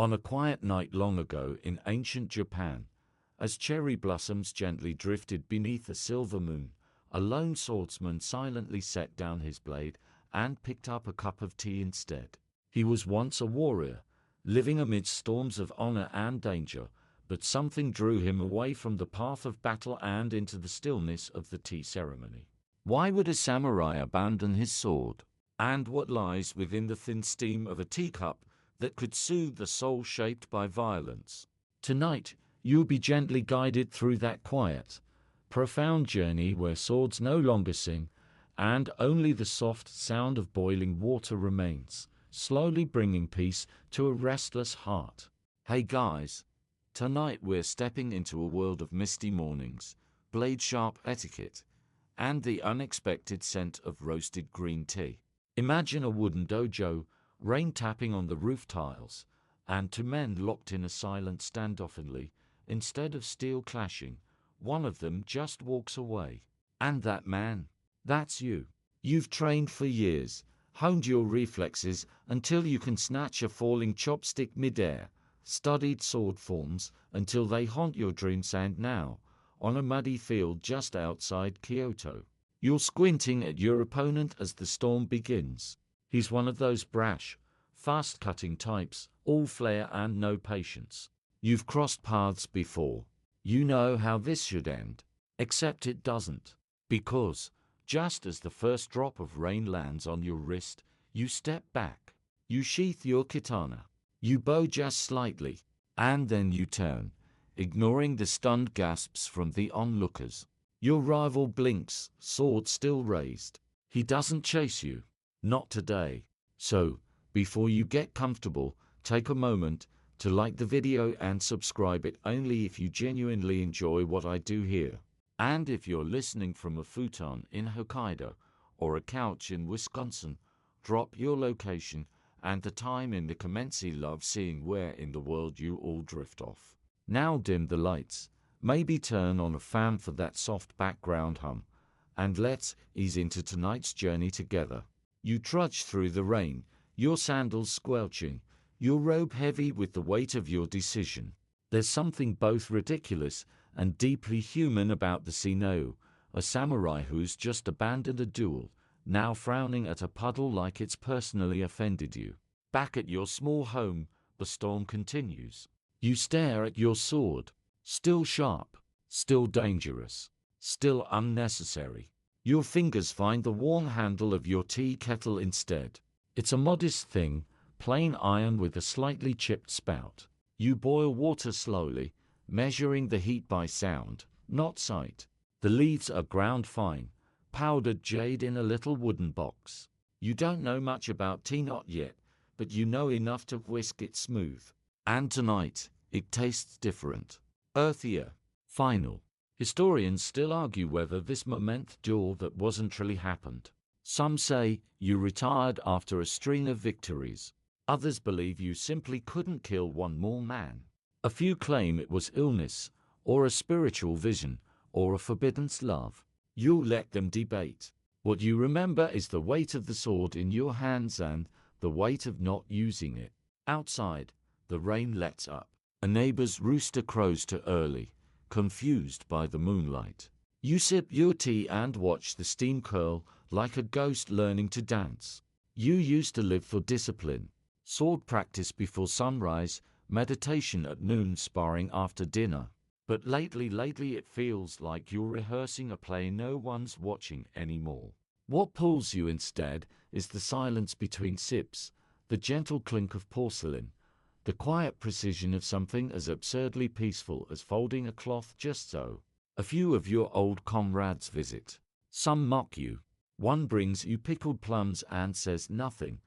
On a quiet night long ago in ancient Japan, as cherry blossoms gently drifted beneath a silver moon, a lone swordsman silently set down his blade and picked up a cup of tea instead. He was once a warrior, living amidst storms of honor and danger, but something drew him away from the path of battle and into the stillness of the tea ceremony. Why would a samurai abandon his sword? And what lies within the thin steam of a teacup that could soothe the soul shaped by violence? Tonight, you'll be gently guided through that quiet, profound journey where swords no longer sing, and only the soft sound of boiling water remains, slowly bringing peace to a restless heart. Hey guys, tonight we're stepping into a world of misty mornings, blade-sharp etiquette, and the unexpected scent of roasted green tea. Imagine a wooden dojo, rain tapping on the roof tiles, and two men locked in a silent standoffingly. Instead of steel clashing, one of them just walks away. And that man, that's you. You've trained for years, honed your reflexes until you can snatch a falling chopstick midair, studied sword forms until they haunt your dreams, and now, on a muddy field just outside Kyoto, you're squinting at your opponent as the storm begins. He's one of those brash, fast-cutting types, all flair and no patience. You've crossed paths before. You know how this should end. Except it doesn't. Because, just as the first drop of rain lands on your wrist, you step back. You sheath your katana. You bow just slightly. And then you turn, ignoring the stunned gasps from the onlookers. Your rival blinks, sword still raised. He doesn't chase you. Not today. So, before you get comfortable, take a moment to like the video and subscribe it only if you genuinely enjoy what I do here. And if you're listening from a futon in Hokkaido or a couch in Wisconsin, drop your location and the time in the comments. Love seeing where in the world you all drift off. Now dim the lights, maybe turn on a fan for that soft background hum, and let's ease into tonight's journey together. You trudge through the rain, your sandals squelching, your robe heavy with the weight of your decision. There's something both ridiculous and deeply human about the Sino, a samurai who's just abandoned a duel, now frowning at a puddle like it's personally offended you. Back at your small home, the storm continues. You stare at your sword, still sharp, still dangerous, still unnecessary. Your fingers find the worn handle of your tea kettle instead. It's a modest thing, plain iron with a slightly chipped spout. You boil water slowly, measuring the heat by sound, not sight. The leaves are ground fine, powdered jade in a little wooden box. You don't know much about tea, not yet, but you know enough to whisk it smooth. And tonight, it tastes different. Earthier. Final. Historians still argue whether this momentous duel that wasn't really happened. Some say you retired after a string of victories. Others believe you simply couldn't kill one more man. A few claim it was illness, or a spiritual vision, or a forbidden love. You'll let them debate. What you remember is the weight of the sword in your hands and the weight of not using it. Outside, the rain lets up. A neighbor's rooster crows too early, confused by the moonlight. You sip your tea and watch the steam curl like a ghost learning to dance. You used to live for discipline. Sword practice before sunrise, meditation at noon, sparring after dinner. But lately it feels like you're rehearsing a play no one's watching anymore. What pulls you instead is the silence between sips, the gentle clink of porcelain, the quiet precision of something as absurdly peaceful as folding a cloth just so. A few of your old comrades visit. Some mock you. One brings you pickled plums and says nothing,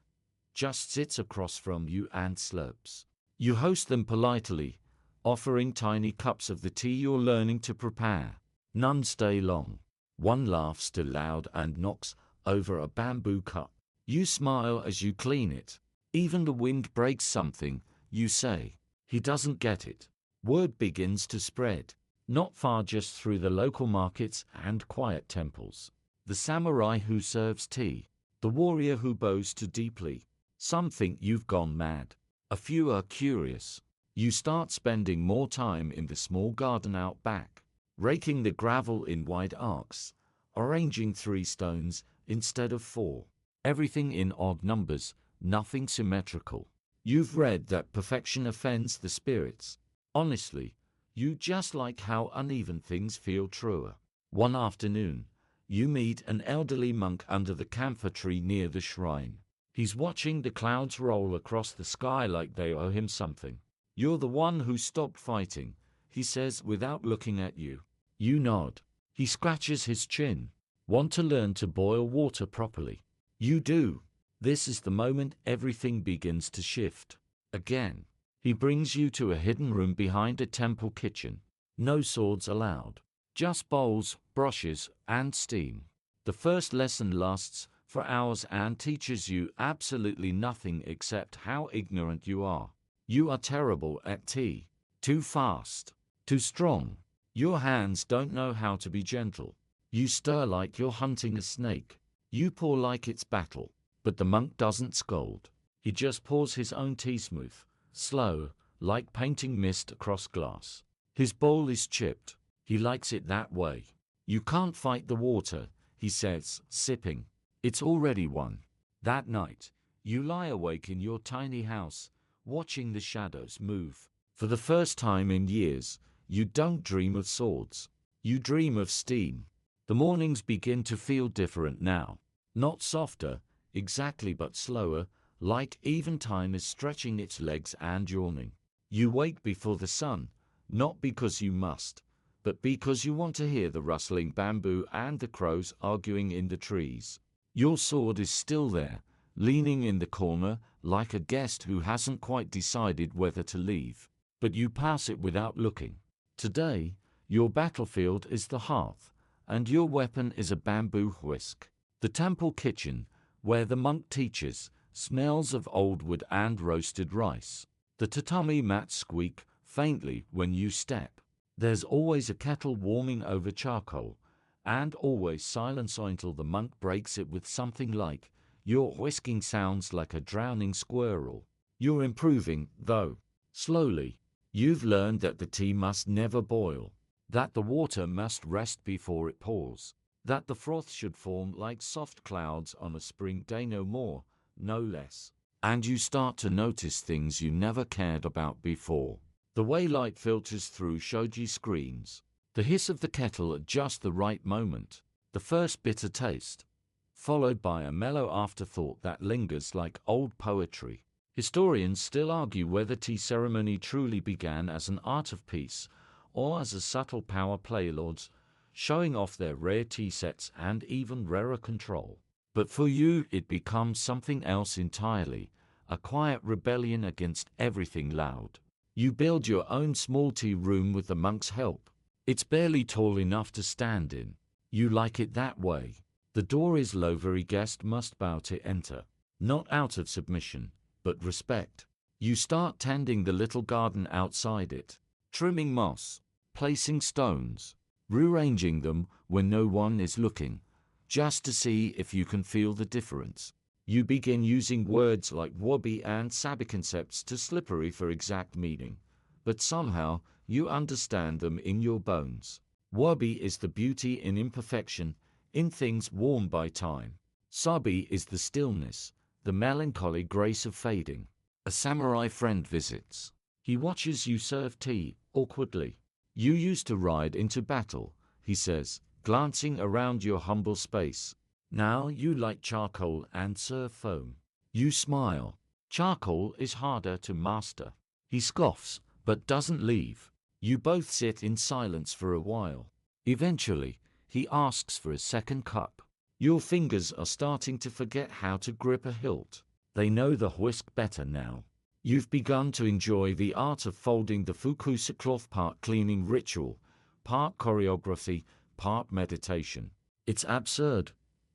just sits across from you and slurps. You host them politely, offering tiny cups of the tea you're learning to prepare. None stay long. One laughs too loud and knocks over a bamboo cup. You smile as you clean it. Even the wind breaks something, you say. He doesn't get it. Word begins to spread. Not far, just through the local markets and quiet temples. The samurai who serves tea. The warrior who bows too deeply. Some think you've gone mad. A few are curious. You start spending more time in the small garden out back, raking the gravel in wide arcs, arranging 3 stones instead of 4. Everything in odd numbers, nothing symmetrical. You've read that perfection offends the spirits. Honestly, you just like how uneven things feel truer. One afternoon, you meet an elderly monk under the camphor tree near the shrine. He's watching the clouds roll across the sky like they owe him something. "You're the one who stopped fighting," he says without looking at you. You nod. He scratches his chin. "Want to learn to boil water properly?" You do. This is the moment everything begins to shift. Again, he brings you to a hidden room behind a temple kitchen. No swords allowed. Just bowls, brushes, and steam. The first lesson lasts for hours and teaches you absolutely nothing except how ignorant you are. You are terrible at tea. Too fast. Too strong. Your hands don't know how to be gentle. You stir like you're hunting a snake. You pour like it's battle. But the monk doesn't scold. He just pours his own tea smooth, slow, like painting mist across glass. His bowl is chipped. He likes it that way. "You can't fight the water," he says, sipping. "It's already won." That night, you lie awake in your tiny house, watching the shadows move. For the first time in years, you don't dream of swords. You dream of steam. The mornings begin to feel different now. Not softer, exactly, but slower, like even time is stretching its legs and yawning. You wake before the sun, not because you must, but because you want to hear the rustling bamboo and the crows arguing in the trees. Your sword is still there, leaning in the corner like a guest who hasn't quite decided whether to leave. But you pass it without looking. Today, your battlefield is the hearth, and your weapon is a bamboo whisk. The temple kitchen, where the monk teaches, smells of old wood and roasted rice. The tatami mats squeak faintly when you step. There's always a kettle warming over charcoal, and always silence until the monk breaks it with something like, "Your whisking sounds like a drowning squirrel." You're improving, though. Slowly. You've learned that the tea must never boil, that the water must rest before it pours, that the froth should form like soft clouds on a spring day, no more, no less. And you start to notice things you never cared about before. The way light filters through shoji screens. The hiss of the kettle at just the right moment. The first bitter taste. Followed by a mellow afterthought that lingers like old poetry. Historians still argue whether tea ceremony truly began as an art of peace, or as a subtle power play, lords showing off their rare tea sets and even rarer control. But for you it becomes something else entirely, a quiet rebellion against everything loud. You build your own small tea room with the monk's help. It's barely tall enough to stand in. You like it that way. The door is low, every guest must bow to enter. Not out of submission, but respect. You start tending the little garden outside it, trimming moss, placing stones, rearranging them when no one is looking, just to see if you can feel the difference. You begin using words like wabi and sabi concepts too slippery for exact meaning, but somehow you understand them in your bones. Wabi is the beauty in imperfection, in things worn by time. Sabi is the stillness, the melancholy grace of fading. A samurai friend visits. He watches you serve tea, awkwardly. "You used to ride into battle," he says, glancing around your humble space. "Now you light charcoal and serve foam." You smile. Charcoal is harder to master. He scoffs, but doesn't leave. You both sit in silence for a while. Eventually, he asks for a second cup. Your fingers are starting to forget how to grip a hilt. They know the whisk better now. You've begun to enjoy the art of folding the fukusa cloth, part cleaning ritual, part choreography, part meditation. It's absurd.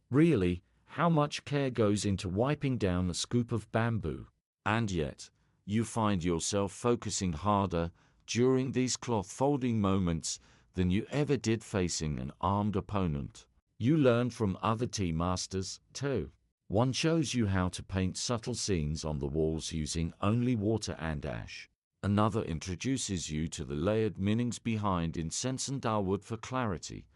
Really, how much care goes into wiping down a scoop of bamboo? And yet, you find yourself focusing harder during these cloth folding moments than you ever did facing an armed opponent. You learn from other tea masters, too. One shows you how to paint subtle scenes on the walls using only water and ash. Another introduces you to the layered meanings behind incense and darwood for clarity,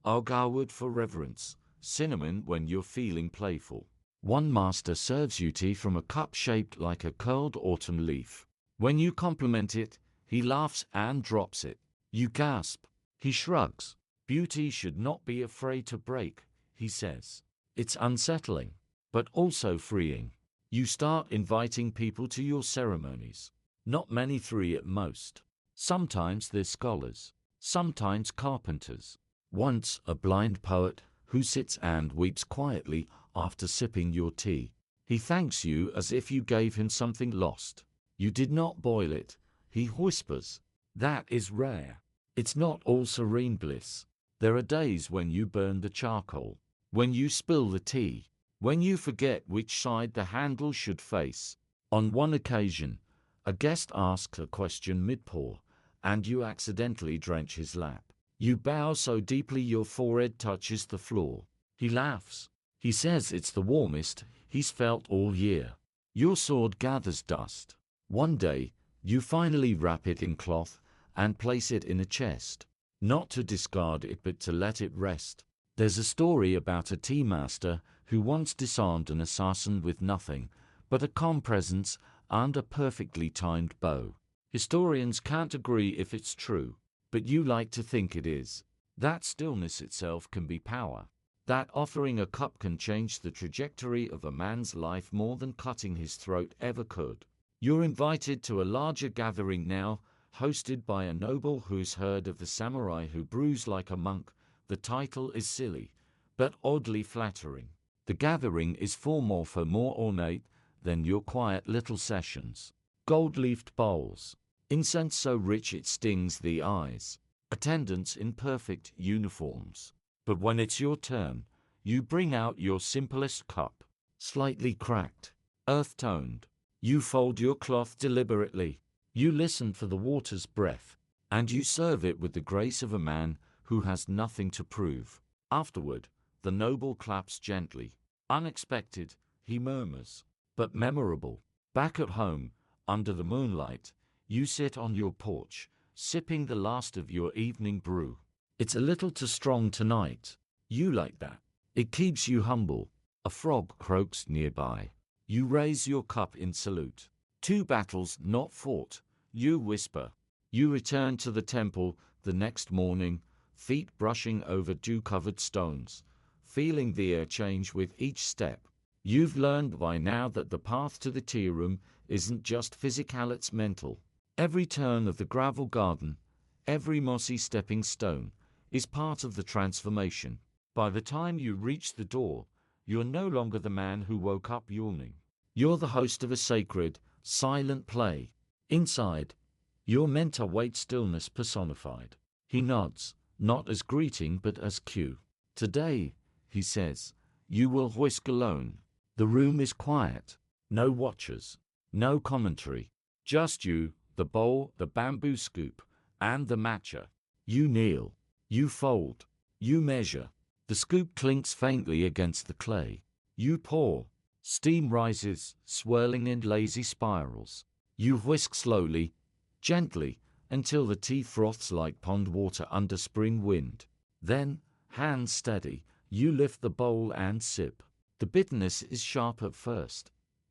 agarwood for reverence, cinnamon when you're feeling playful. One master serves you tea from a cup shaped like a curled autumn leaf. When you compliment it, he laughs and drops it. You gasp. He shrugs. Beauty should not be afraid to break, he says. It's unsettling, but also freeing. You start inviting people to your ceremonies. Not many, 3 at most. Sometimes they're scholars, sometimes carpenters. Once a blind poet who sits and weeps quietly after sipping your tea. He thanks you as if you gave him something lost. You did not boil it, he whispers. That is rare. It's not all serene bliss. There are days when you burn the charcoal, when you spill the tea, when you forget which side the handle should face. On one occasion, a guest asks a question mid-pour, and you accidentally drench his lap. You bow so deeply your forehead touches the floor. He laughs. He says it's the warmest he's felt all year. Your sword gathers dust. One day, you finally wrap it in cloth and place it in a chest. Not to discard it but to let it rest. There's a story about a tea master who once disarmed an assassin with nothing but a calm presence and a perfectly timed bow. Historians can't agree if it's true, but you like to think it is. That stillness itself can be power. That offering a cup can change the trajectory of a man's life more than cutting his throat ever could. You're invited to a larger gathering now, hosted by a noble who's heard of the samurai who brews like a monk. The title is silly, but oddly flattering. The gathering is far more ornate than your quiet little sessions. Gold-leafed bowls, incense so rich it stings the eyes, attendants in perfect uniforms. But when it's your turn, you bring out your simplest cup, slightly cracked, earth-toned. You fold your cloth deliberately. You listen for the water's breath, and you serve it with the grace of a man who has nothing to prove. Afterward, the noble claps gently. Unexpected, he murmurs, but memorable. Back at home, under the moonlight, you sit on your porch, sipping the last of your evening brew. It's a little too strong tonight. You like that. It keeps you humble. A frog croaks nearby. You raise your cup in salute. 2 battles not fought, you whisper. You return to the temple the next morning, feet brushing over dew-covered stones, feeling the air change with each step. You've learned by now that the path to the tea room isn't just physical, it's mental. Every turn of the gravel garden, every mossy stepping stone, is part of the transformation. By the time you reach the door, you're no longer the man who woke up yawning. You're the host of a sacred, silent play. Inside, your mentor waits stillness personified. He nods, not as greeting but as cue. Today, he says, you will whisk alone. The room is quiet. No watchers. No commentary. Just you, the bowl, the bamboo scoop, and the matcha. You kneel. You fold. You measure. The scoop clinks faintly against the clay. You pour. Steam rises, swirling in lazy spirals. You whisk slowly, gently, until the tea froths like pond water under spring wind. Then, hands steady, you lift the bowl and sip. The bitterness is sharp at first,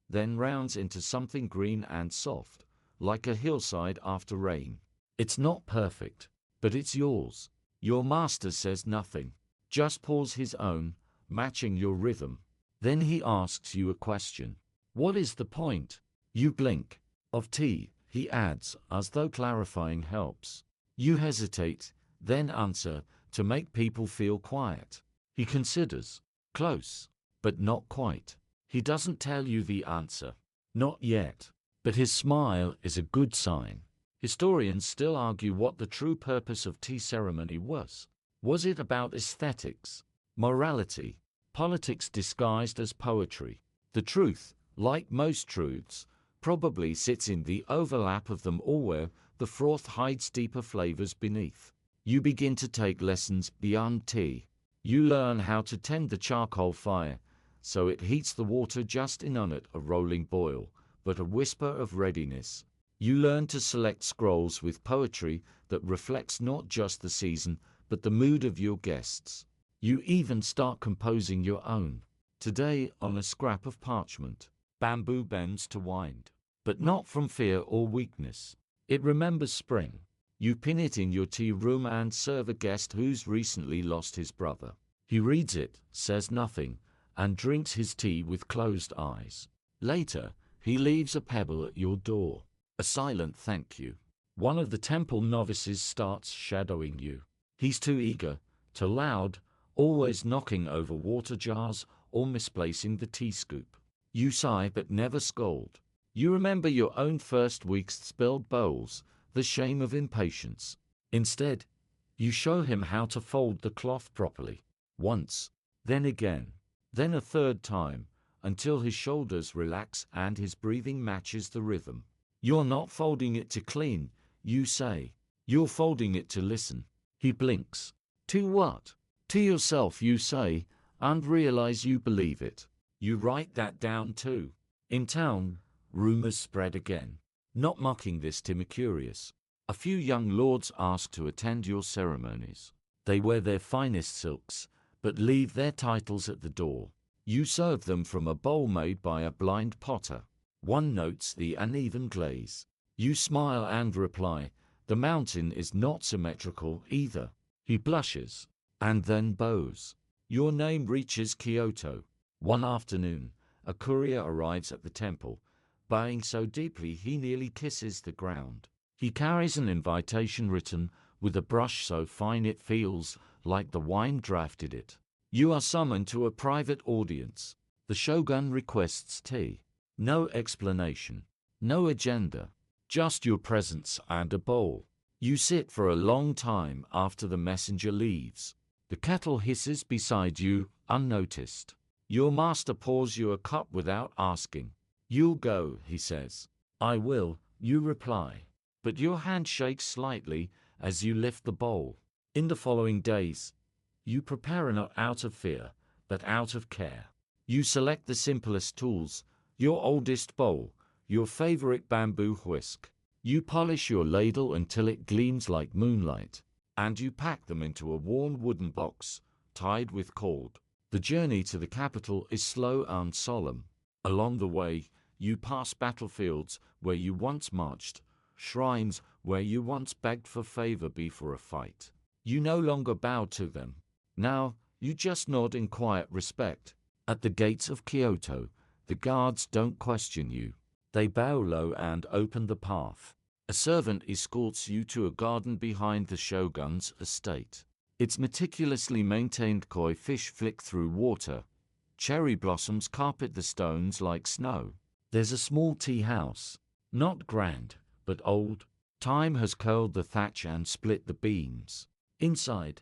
then rounds into something green and soft, like a hillside after rain. It's not perfect, but it's yours. Your master says nothing, just pours his own, matching your rhythm. Then he asks you a question. What is the point? You blink. Of tea, he adds, as though clarifying helps. You hesitate, then answer, to make people feel quiet. He considers. Close, but not quite. He doesn't tell you the answer. Not yet. But his smile is a good sign. Historians still argue what the true purpose of tea ceremony was. Was it about aesthetics, morality, politics disguised as poetry? The truth, like most truths, probably sits in the overlap of them all, where the froth hides deeper flavors beneath. You begin to take lessons beyond tea. You learn how to tend the charcoal fire, so it heats the water just enough at a rolling boil, but a whisper of readiness. You learn to select scrolls with poetry that reflects not just the season, but the mood of your guests. You even start composing your own. Today, on a scrap of parchment, bamboo bends to wind, but not from fear or weakness. It remembers spring. You pin it in your tea room and serve a guest who's recently lost his brother. He reads it, says nothing, and drinks his tea with closed eyes. Later, he leaves a pebble at your door, a silent thank you. One of the temple novices starts shadowing you. He's too eager, too loud, always knocking over water jars or misplacing the tea scoop. You sigh but never scold. You remember your own first week's spilled bowls, the shame of impatience. Instead, you show him how to fold the cloth properly. Once, then again, then a third time, until his shoulders relax and his breathing matches the rhythm. You're not folding it to clean, you say. You're folding it to listen. He blinks. To what? To yourself, you say, and realize you believe it. You write that down too. In town, rumors spread again. Not mocking this Timocurious. A few young lords ask to attend your ceremonies. They wear their finest silks, but leave their titles at the door. You serve them from a bowl made by a blind potter. One notes the uneven glaze. You smile and reply, the mountain is not symmetrical either. He blushes, and then bows. Your name reaches Kyoto. One afternoon, a courier arrives at the temple, bowing so deeply he nearly kisses the ground. He carries an invitation written with a brush so fine it feels like the wine drafted it. You are summoned to a private audience. The shogun requests tea. No explanation, no agenda, just your presence and a bowl. You sit for a long time after the messenger leaves. The kettle hisses beside you, unnoticed. Your master pours you a cup without asking. You'll go, he says. I will, you reply. But your hand shakes slightly as you lift the bowl. In the following days, you prepare not out of fear, but out of care. You select the simplest tools, your oldest bowl, your favorite bamboo whisk. You polish your ladle until it gleams like moonlight, and you pack them into a worn wooden box, tied with cord. The journey to the capital is slow and solemn. Along the way, you pass battlefields where you once marched, shrines where you once begged for favor before a fight. You no longer bow to them. Now, you just nod in quiet respect. At the gates of Kyoto, the guards don't question you. They bow low and open the path. A servant escorts you to a garden behind the shogun's estate. Its meticulously maintained koi fish flick through water. Cherry blossoms carpet the stones like snow. There's a small tea house. Not grand, but old. Time has curled the thatch and split the beams. Inside,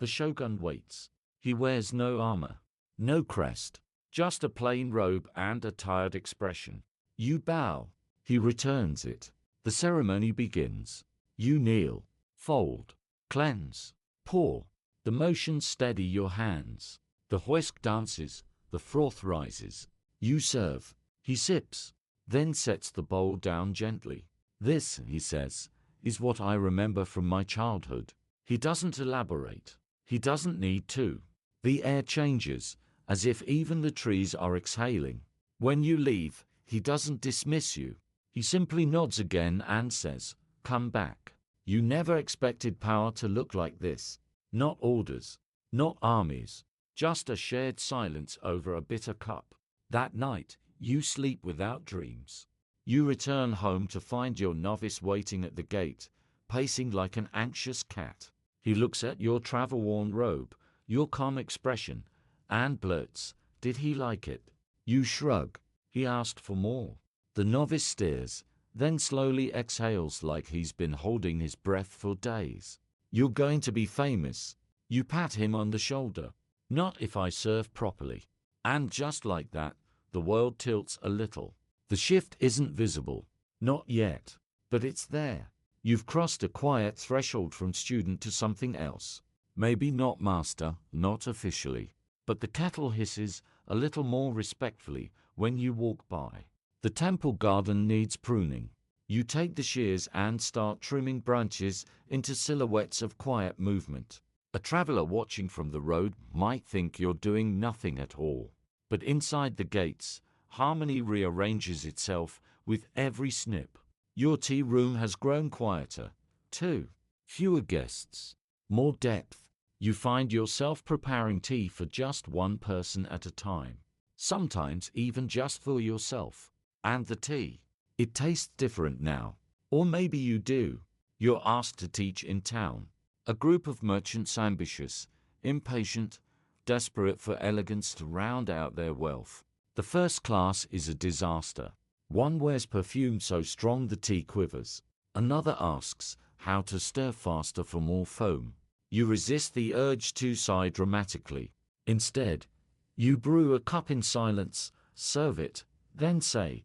the shogun waits. He wears no armor, no crest, just a plain robe and a tired expression. You bow. He returns it. The ceremony begins. You kneel, fold, cleanse, pour. The motions steady your hands. The whisk dances, the froth rises. You serve. He sips, then sets the bowl down gently. This, he says, is what I remember from my childhood. He doesn't elaborate. He doesn't need to. The air changes, as if even the trees are exhaling. When you leave, he doesn't dismiss you. He simply nods again and says, come back. You never expected power to look like this. Not orders, not armies, just a shared silence over a bitter cup. That night, you sleep without dreams. You return home to find your novice waiting at the gate, pacing like an anxious cat. He looks at your travel-worn robe, your calm expression, and blurts, did he like it? You shrug. He asked for more. The novice stares, then slowly exhales like he's been holding his breath for days. You're going to be famous. You pat him on the shoulder. Not if I serve properly. And just like that, the world tilts a little. The shift isn't visible. Not yet. But it's there. You've crossed a quiet threshold from student to something else. Maybe not master, not officially. But the kettle hisses, a little more respectfully when you walk by. The temple garden needs pruning. You take the shears and start trimming branches into silhouettes of quiet movement. A traveler watching from the road might think you're doing nothing at all. But inside the gates, harmony rearranges itself with every snip. Your tea room has grown quieter, too. Fewer guests, more depth. You find yourself preparing tea for just one person at a time. Sometimes even just for yourself. And the tea. It tastes different now. Or maybe you do. You're asked to teach in town. A group of merchants ambitious, impatient, desperate for elegance to round out their wealth. The first class is a disaster. One wears perfume so strong the tea quivers. Another asks how to stir faster for more foam. You resist the urge to sigh dramatically. Instead, you brew a cup in silence, serve it, then say,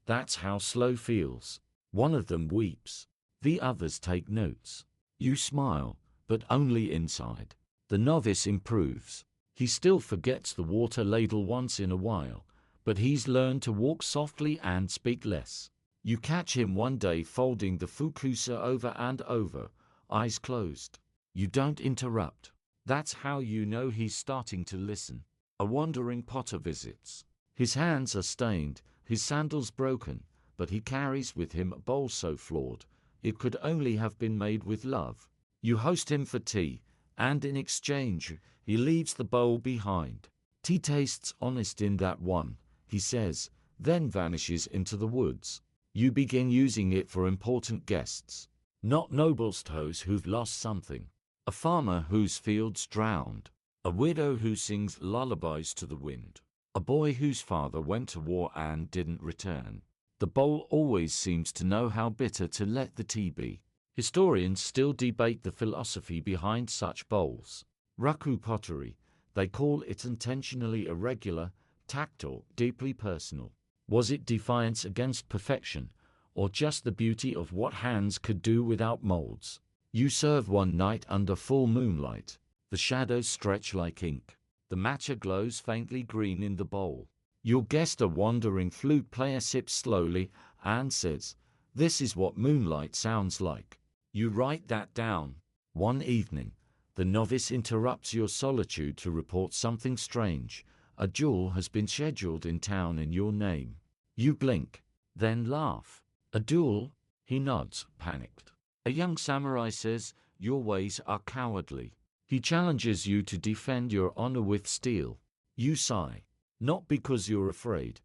"That's how slow feels." One of them weeps. The others take notes. You smile, but only inside. The novice improves. He still forgets the water ladle once in a while, but he's learned to walk softly and speak less. You catch him one day folding the fukusa over and over, eyes closed. You don't interrupt. That's how you know he's starting to listen. A wandering potter visits. His hands are stained, his sandals broken, but he carries with him a bowl so flawed, it could only have been made with love. You host him for tea, and in exchange, he leaves the bowl behind. Tea tastes honest in that one, he says, then vanishes into the woods. You begin using it for important guests. Not nobles toes who've lost something. A farmer whose fields drowned. A widow who sings lullabies to the wind. A boy whose father went to war and didn't return. The bowl always seems to know how bitter to let the tea be. Historians still debate the philosophy behind such bowls. Raku pottery, they call it intentionally irregular, tactile, deeply personal. Was it defiance against perfection, or just the beauty of what hands could do without molds? You serve one night under full moonlight. The shadows stretch like ink. The matcha glows faintly green in the bowl. Your guest, a wandering flute player, sips slowly and says, "This is what moonlight sounds like." You write that down. One evening, the novice interrupts your solitude to report something strange. A duel has been scheduled in town in your name. You blink, then laugh. A duel? He nods, panicked. A young samurai says, "Your ways are cowardly." He challenges you to defend your honor with steel. You sigh, not because you're afraid,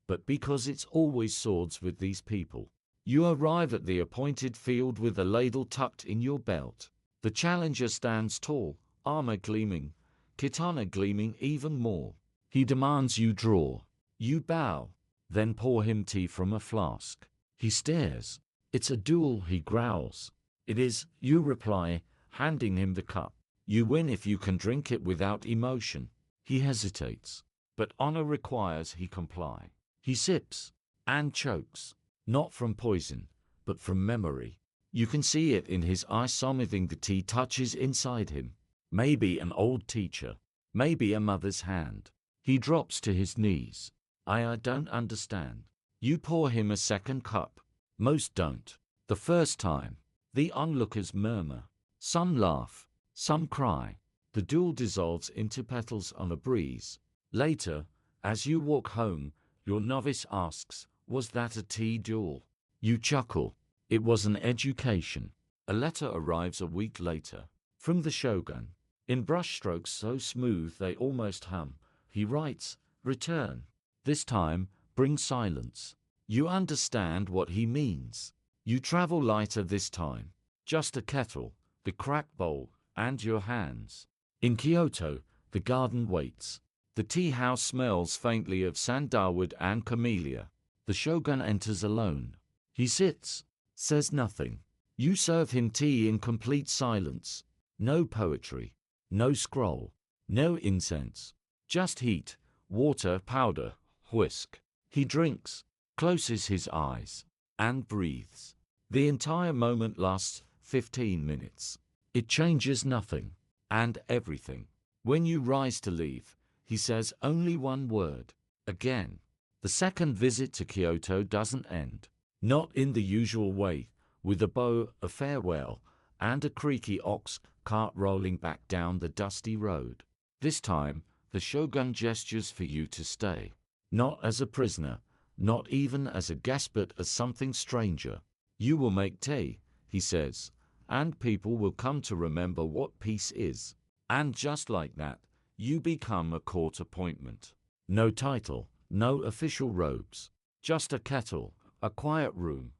but because it's always swords with these people. You arrive at the appointed field with a ladle tucked in your belt. The challenger stands tall, armor gleaming, katana gleaming even more. He demands you draw. You bow, then pour him tea from a flask. He stares. "It's a duel," he growls. "It is," you reply, handing him the cup. You win if you can drink it without emotion. He hesitates, but honor requires he comply. He sips and chokes, not from poison, but from memory. You can see it in his eyes. Something the tea touches inside him. Maybe an old teacher, maybe a mother's hand. He drops to his knees. I don't understand." You pour him a second cup. Most don't. The first time, the onlookers murmur. Some laugh, some cry. The duel dissolves into petals on a breeze. Later, as you walk home, your novice asks, "Was that a tea duel?" You chuckle. It was an education. A letter arrives a week later. From the shogun. In brushstrokes so smooth they almost hum, he writes, "Return. This time, bring silence." You understand what he means. You travel lighter this time. Just a kettle, the cracked bowl, and your hands. In Kyoto, the garden waits. The tea house smells faintly of sandalwood and camellia. The shogun enters alone. He sits, says nothing. You serve him tea in complete silence. No poetry, no scroll, no incense. Just heat, water, powder, whisk. He drinks, closes his eyes, and breathes. The entire moment lasts 15 minutes. It changes nothing, and everything. When you rise to leave, he says only one word. Again. The second visit to Kyoto doesn't end. Not in the usual way, with a bow, a farewell, and a creaky ox cart rolling back down the dusty road. This time, the shogun gestures for you to stay. Not as a prisoner, not even as a guest, but as something stranger. You will make tea, he says, and people will come to remember what peace is. And just like that, you become a court appointment. No title, no official robes, just a kettle, a quiet room,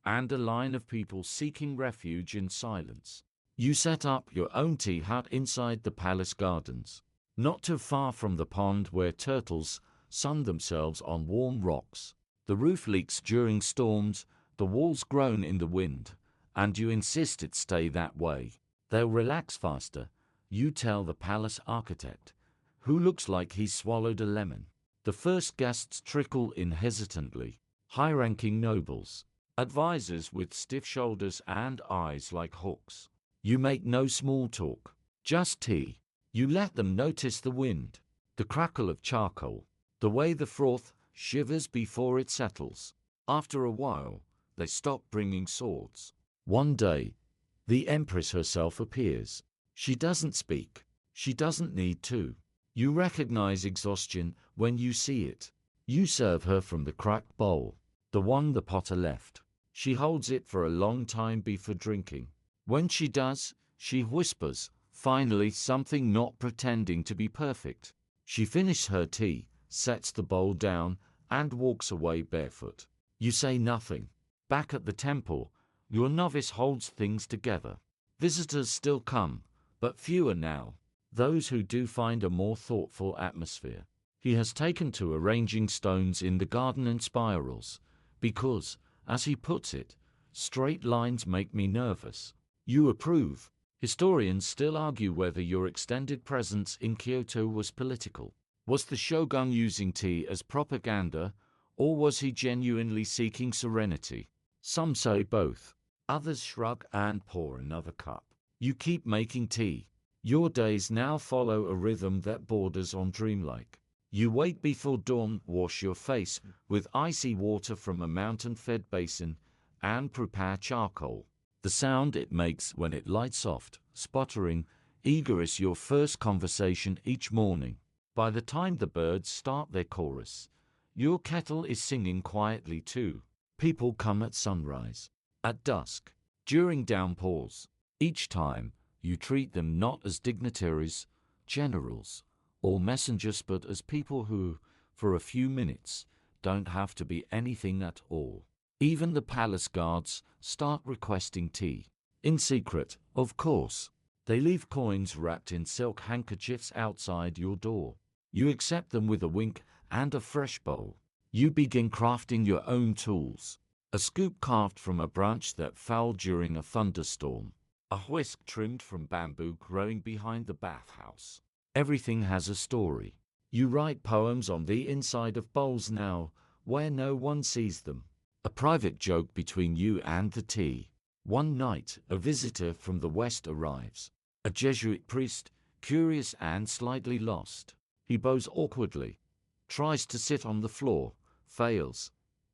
and a line of people seeking refuge in silence. You set up your own tea hut inside the palace gardens, not too far from the pond where turtles sun themselves on warm rocks. The roof leaks during storms, the walls groan in the wind, and you insist it stay that way. They'll relax faster, you tell the palace architect, who looks like he's swallowed a lemon. The first guests trickle in hesitantly. High-ranking nobles, advisors with stiff shoulders and eyes like hawks. You make no small talk, just tea. You let them notice the wind, the crackle of charcoal, the way the froth shivers before it settles. After a while, they stop bringing swords. One day, the Empress herself appears. She doesn't speak. She doesn't need to. You recognize exhaustion when you see it. You serve her from the cracked bowl, the one the potter left. She holds it for a long time before drinking. When she does, she whispers, finally, something, not pretending to be perfect. She finishes her tea, sets the bowl down, and walks away barefoot. You say nothing. Back at the temple, your novice holds things together. Visitors still come, but fewer now. Those who do find a more thoughtful atmosphere. He has taken to arranging stones in the garden in spirals, because, as he puts it, straight lines make me nervous. You approve. Historians still argue whether your extended presence in Kyoto was political. Was the shogun using tea as propaganda, or was he genuinely seeking serenity? Some say both. Others shrug and pour another cup. You keep making tea. Your days now follow a rhythm that borders on dreamlike. You wait before dawn, wash your face with icy water from a mountain-fed basin, and prepare charcoal. The sound it makes when it lights soft, sputtering, eager is your first conversation each morning. By the time the birds start their chorus, your kettle is singing quietly too. People come at sunrise, at dusk, during downpours. Each time, you treat them not as dignitaries, generals, or messengers, but as people who, for a few minutes, don't have to be anything at all. Even the palace guards start requesting tea. In secret, of course. They leave coins wrapped in silk handkerchiefs outside your door. You accept them with a wink and a fresh bowl. You begin crafting your own tools. A scoop carved from a branch that fell during a thunderstorm. A whisk trimmed from bamboo growing behind the bathhouse. Everything has a story. You write poems on the inside of bowls now, where no one sees them. A private joke between you and the tea. One night, a visitor from the West arrives. A Jesuit priest, curious and slightly lost. He bows awkwardly, tries to sit on the floor, fails,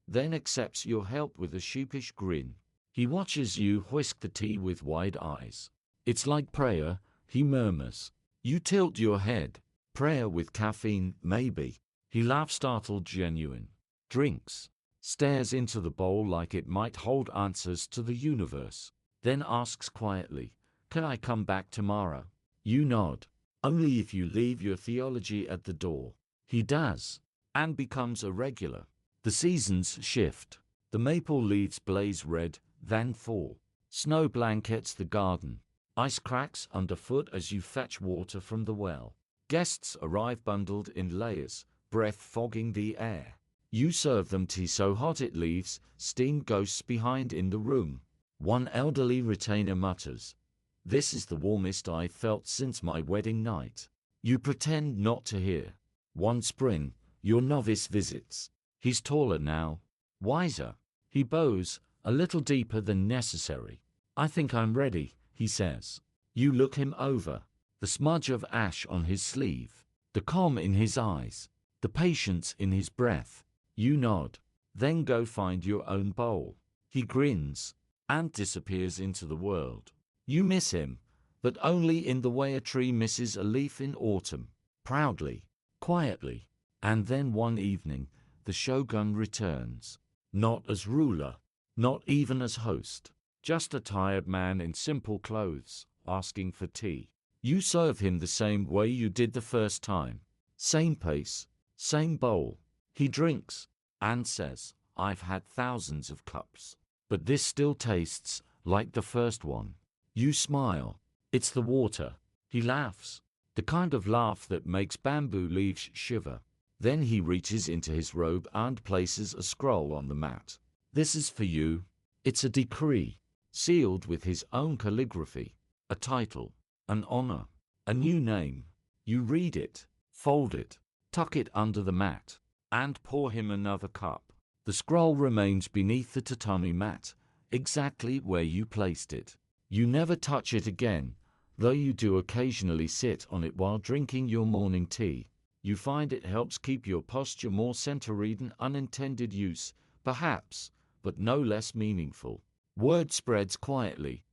then accepts your help with a sheepish grin. He watches you whisk the tea with wide eyes. It's like prayer, he murmurs. You tilt your head. Prayer with caffeine, maybe. He laughs, startled, genuine. Drinks. Stares into the bowl like it might hold answers to the universe. Then asks quietly, "Can I come back tomorrow?" You nod. "Only if you leave your theology at the door." He does, and becomes a regular. The seasons shift. The maple leaves blaze red, then fall. Snow blankets the garden. Ice cracks underfoot as you fetch water from the well. Guests arrive bundled in layers, breath fogging the air. You serve them tea so hot it leaves steam ghosts behind in the room. One elderly retainer mutters, "This is the warmest I've felt since my wedding night." You pretend not to hear. One spring, your novice visits. He's taller now, wiser. He bows, a little deeper than necessary. "I think I'm ready," he says. You look him over. The smudge of ash on his sleeve. the calm in his eyes, the patience in his breath. You nod. Then go find your own bowl. He grins and disappears into the world. You miss him, but only in the way a tree misses a leaf in autumn. Proudly, quietly. And then one evening, the shogun returns. Not as ruler, not even as host. Just a tired man in simple clothes, asking for tea. You serve him the same way you did the first time. Same pace, same bowl. He drinks and says, "I've had thousands of cups, but this still tastes like the first one." You smile. It's the water. He laughs, the kind of laugh that makes bamboo leaves shiver. Then he reaches into his robe and places a scroll on the mat. "This is for you." It's a decree, sealed with his own calligraphy, a title, an honor, a new name. You read it, fold it, tuck it under the mat, and pour him another cup. The scroll remains beneath the tatami mat, exactly where you placed it. You never touch it again, though you do occasionally sit on it while drinking your morning tea. You find it helps keep your posture more centered, an unintended use, perhaps, but no less meaningful. Word spreads quietly.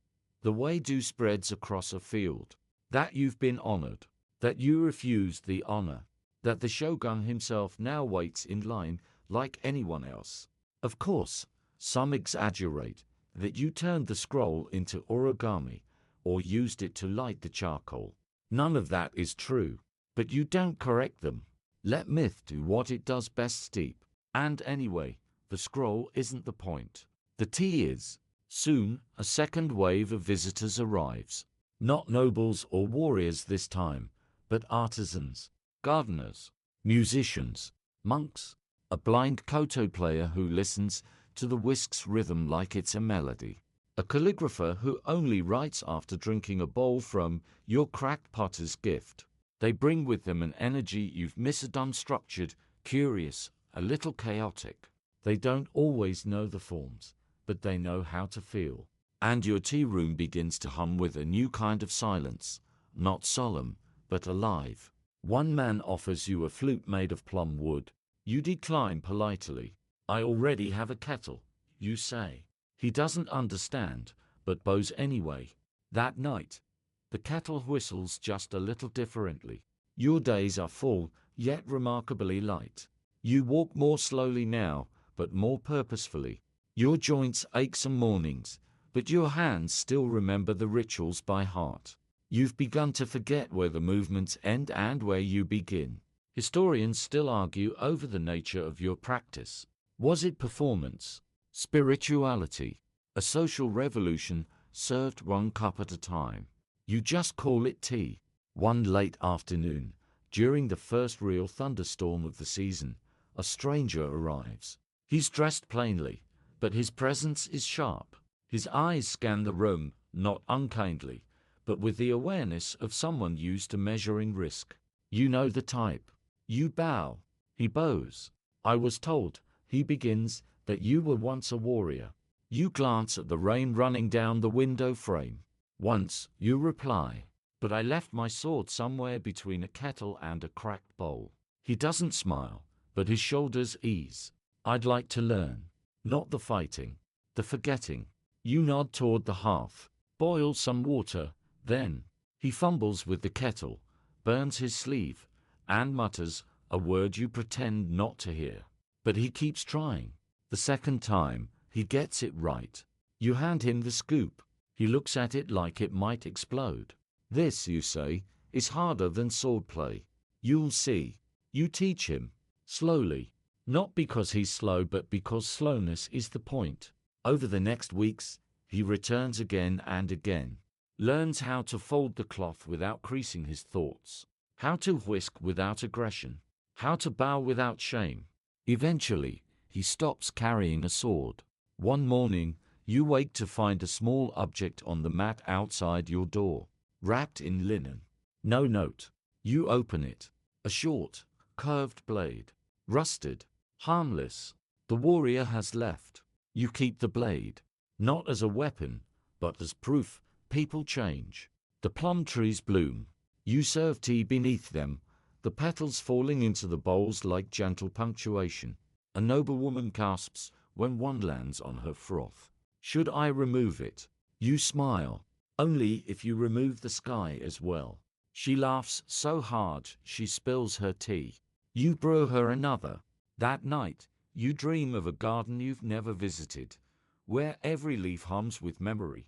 The way dew spreads across a field. That you've been honored. That you refused the honor. That the shogun himself now waits in line like anyone else. Of course, some exaggerate. That you turned the scroll into origami, or used it to light the charcoal. None of that is true. But you don't correct them. Let myth do what it does best, steep. And anyway, the scroll isn't the point. The tea is. Soon, a second wave of visitors arrives. Not nobles or warriors this time, but artisans, gardeners, musicians, monks, a blind koto player who listens to the whisk's rhythm like it's a melody, a calligrapher who only writes after drinking a bowl from your cracked potter's gift. They bring with them an energy you've missed, unstructured, curious, a little chaotic. They don't always know the forms, but they know how to feel. And your tea room begins to hum with a new kind of silence, not solemn, but alive. One man offers you a flute made of plum wood. You decline politely. "I already have a kettle," you say. He doesn't understand, but bows anyway. That night, the kettle whistles just a little differently. Your days are full, yet remarkably light. You walk more slowly now, but more purposefully. Your joints ache some mornings, but your hands still remember the rituals by heart. You've begun to forget where the movements end and where you begin. Historians still argue over the nature of your practice. Was it performance, spirituality, a social revolution served one cup at a time? You just call it tea. One late afternoon, during the first real thunderstorm of the season, a stranger arrives. He's dressed plainly, but his presence is sharp. His eyes scan the room, not unkindly, but with the awareness of someone used to measuring risk. You know the type. You bow. He bows. "I was told," he begins, "that you were once a warrior." You glance at the rain running down the window frame. "Once," you reply, "but I left my sword somewhere between a kettle and a cracked bowl." He doesn't smile, but his shoulders ease. "I'd like to learn." Not the fighting, the forgetting. You nod toward the hearth. "Boil some water, then." He fumbles with the kettle, burns his sleeve, and mutters a word you pretend not to hear. But he keeps trying. The second time, he gets it right. You hand him the scoop. He looks at it like it might explode. "This," you say, "is harder than swordplay." "You'll see." You teach him, slowly. Not because he's slow, but because slowness is the point. Over the next weeks, he returns again and again. Learns how to fold the cloth without creasing his thoughts. How to whisk without aggression. How to bow without shame. Eventually, he stops carrying a sword. One morning, you wake to find a small object on the mat outside your door, wrapped in linen. No note. You open it. A short, curved blade. Rusted. Harmless. The warrior has left. You keep the blade. Not as a weapon, but as proof people change. The plum trees bloom. You serve tea beneath them, the petals falling into the bowls like gentle punctuation. A noblewoman gasps when one lands on her froth. Should I remove it? You smile. Only if you remove the sky as well. She laughs so hard she spills her tea. You brew her another. That night, you dream of a garden you've never visited, where every leaf hums with memory,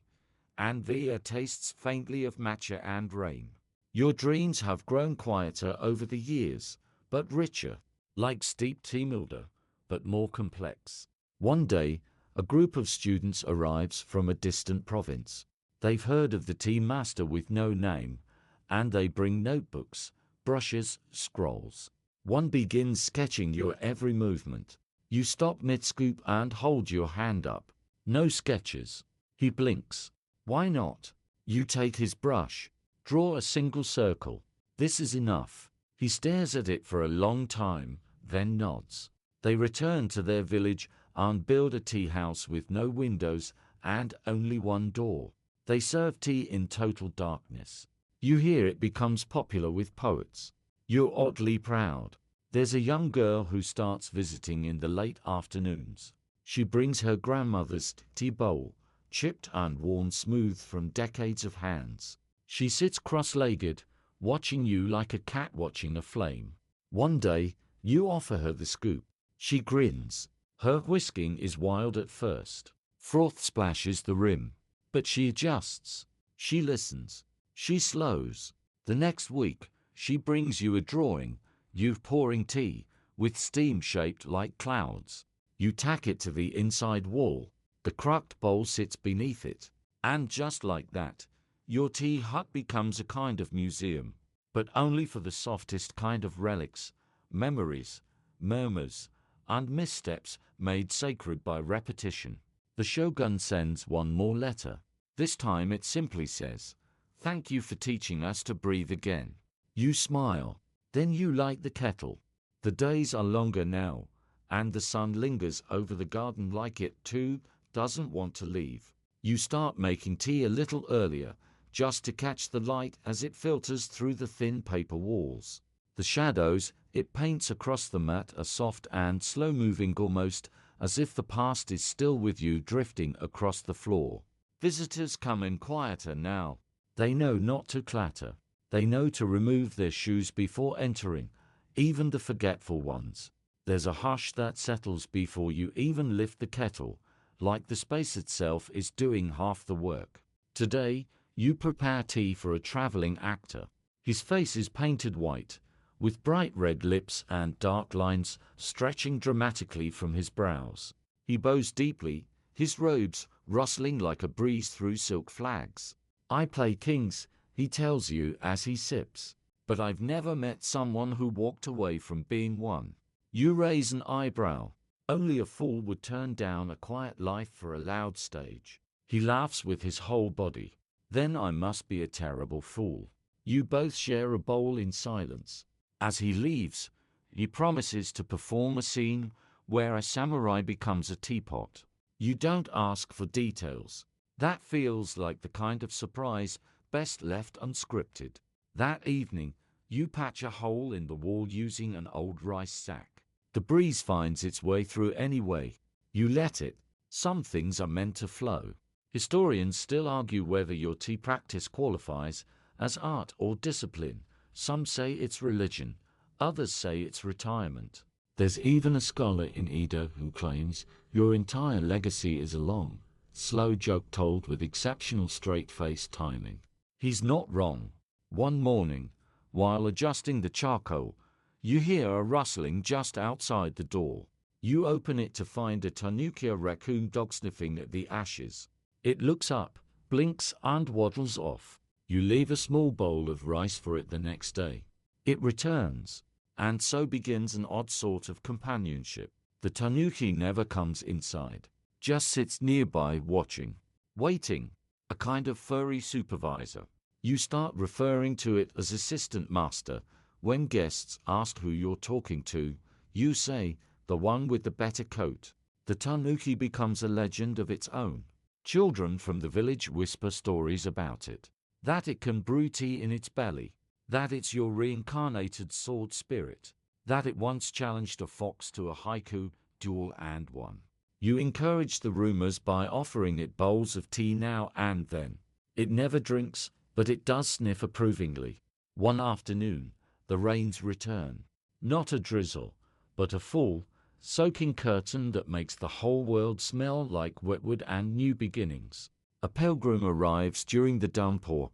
and the air tastes faintly of matcha and rain. Your dreams have grown quieter over the years, but richer, like steeped tea milder, but more complex. One day, a group of students arrives from a distant province. They've heard of the tea master with no name, and they bring notebooks, brushes, scrolls. One begins sketching your every movement. You stop mid-scoop and hold your hand up. No sketches. He blinks. Why not? You take his brush. Draw a single circle. This is enough. He stares at it for a long time, then nods. They return to their village and build a tea house with no windows and only one door. They serve tea in total darkness. You hear it becomes popular with poets. You're oddly proud. There's a young girl who starts visiting in the late afternoons. She brings her grandmother's tea bowl, chipped and worn smooth from decades of hands. She sits cross-legged, watching you like a cat watching a flame. One day, you offer her the scoop. She grins. Her whisking is wild at first. Froth splashes the rim. But she adjusts. She listens. She slows. The next week, she brings you a drawing, you pouring tea, with steam shaped like clouds. You tack it to the inside wall. The cracked bowl sits beneath it. And just like that, your tea hut becomes a kind of museum. But only for the softest kind of relics, memories, murmurs, and missteps made sacred by repetition. The shogun sends one more letter. This time it simply says, "Thank you for teaching us to breathe again." You smile. Then you light the kettle. The days are longer now, and the sun lingers over the garden like it, too, doesn't want to leave. You start making tea a little earlier, just to catch the light as it filters through the thin paper walls. The shadows it paints across the mat are soft and slow-moving, almost as if the past is still with you, drifting across the floor. Visitors come in quieter now. They know not to clatter. They know to remove their shoes before entering, even the forgetful ones. There's a hush that settles before you even lift the kettle, like the space itself is doing half the work. Today, you prepare tea for a traveling actor. His face is painted white, with bright red lips and dark lines stretching dramatically from his brows. He bows deeply, his robes rustling like a breeze through silk flags. "I play kings," he tells you as he sips. "But I've never met someone who walked away from being one." You raise an eyebrow. Only a fool would turn down a quiet life for a loud stage. He laughs with his whole body. "Then I must be a terrible fool." You both share a bowl in silence. As he leaves, he promises to perform a scene where a samurai becomes a teapot. You don't ask for details. That feels like the kind of surprise best left unscripted. That evening, you patch a hole in the wall using an old rice sack. The breeze finds its way through anyway. You let it. Some things are meant to flow. Historians still argue whether your tea practice qualifies as art or discipline. Some say it's religion, others say it's retirement. There's even a scholar in Edo who claims your entire legacy is a long, slow joke told with exceptional straight-faced timing. He's not wrong. One morning, while adjusting the charcoal, you hear a rustling just outside the door. You open it to find a tanuki, a raccoon dog, sniffing at the ashes. It looks up, blinks, and waddles off. You leave a small bowl of rice for it the next day. It returns, and so begins an odd sort of companionship. The tanuki never comes inside, just sits nearby watching, waiting, a kind of furry supervisor. You start referring to it as assistant master. When guests ask who you're talking to, you say, "The one with the better coat." The tanuki becomes a legend of its own. Children from the village whisper stories about it. That it can brew tea in its belly. that it's your reincarnated sword spirit, that it once challenged a fox to a haiku duel and won. You encourage the rumors by offering it bowls of tea now and then. It never drinks, but it does sniff approvingly. One afternoon, the rains return. Not a drizzle, but a full, soaking curtain that makes the whole world smell like wetwood and new beginnings. A pilgrim arrives during the downpour,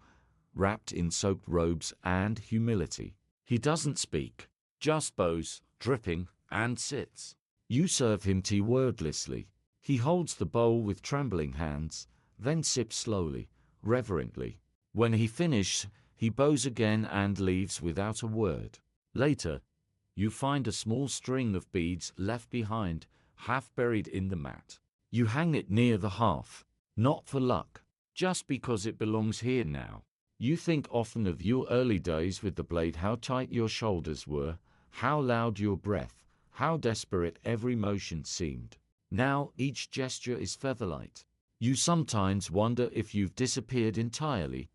wrapped in soaked robes and humility. He doesn't speak, just bows, dripping, and sits. You serve him tea wordlessly. He holds the bowl with trembling hands, then sips slowly, reverently. When he finishes, he bows again and leaves without a word. Later, you find a small string of beads left behind, half buried in the mat. You hang it near the hearth, not for luck, just because it belongs here now. You think often of your early days with the blade, how tight your shoulders were, how loud your breath, how desperate every motion seemed. Now each gesture is featherlight. You sometimes wonder if you've disappeared entirely,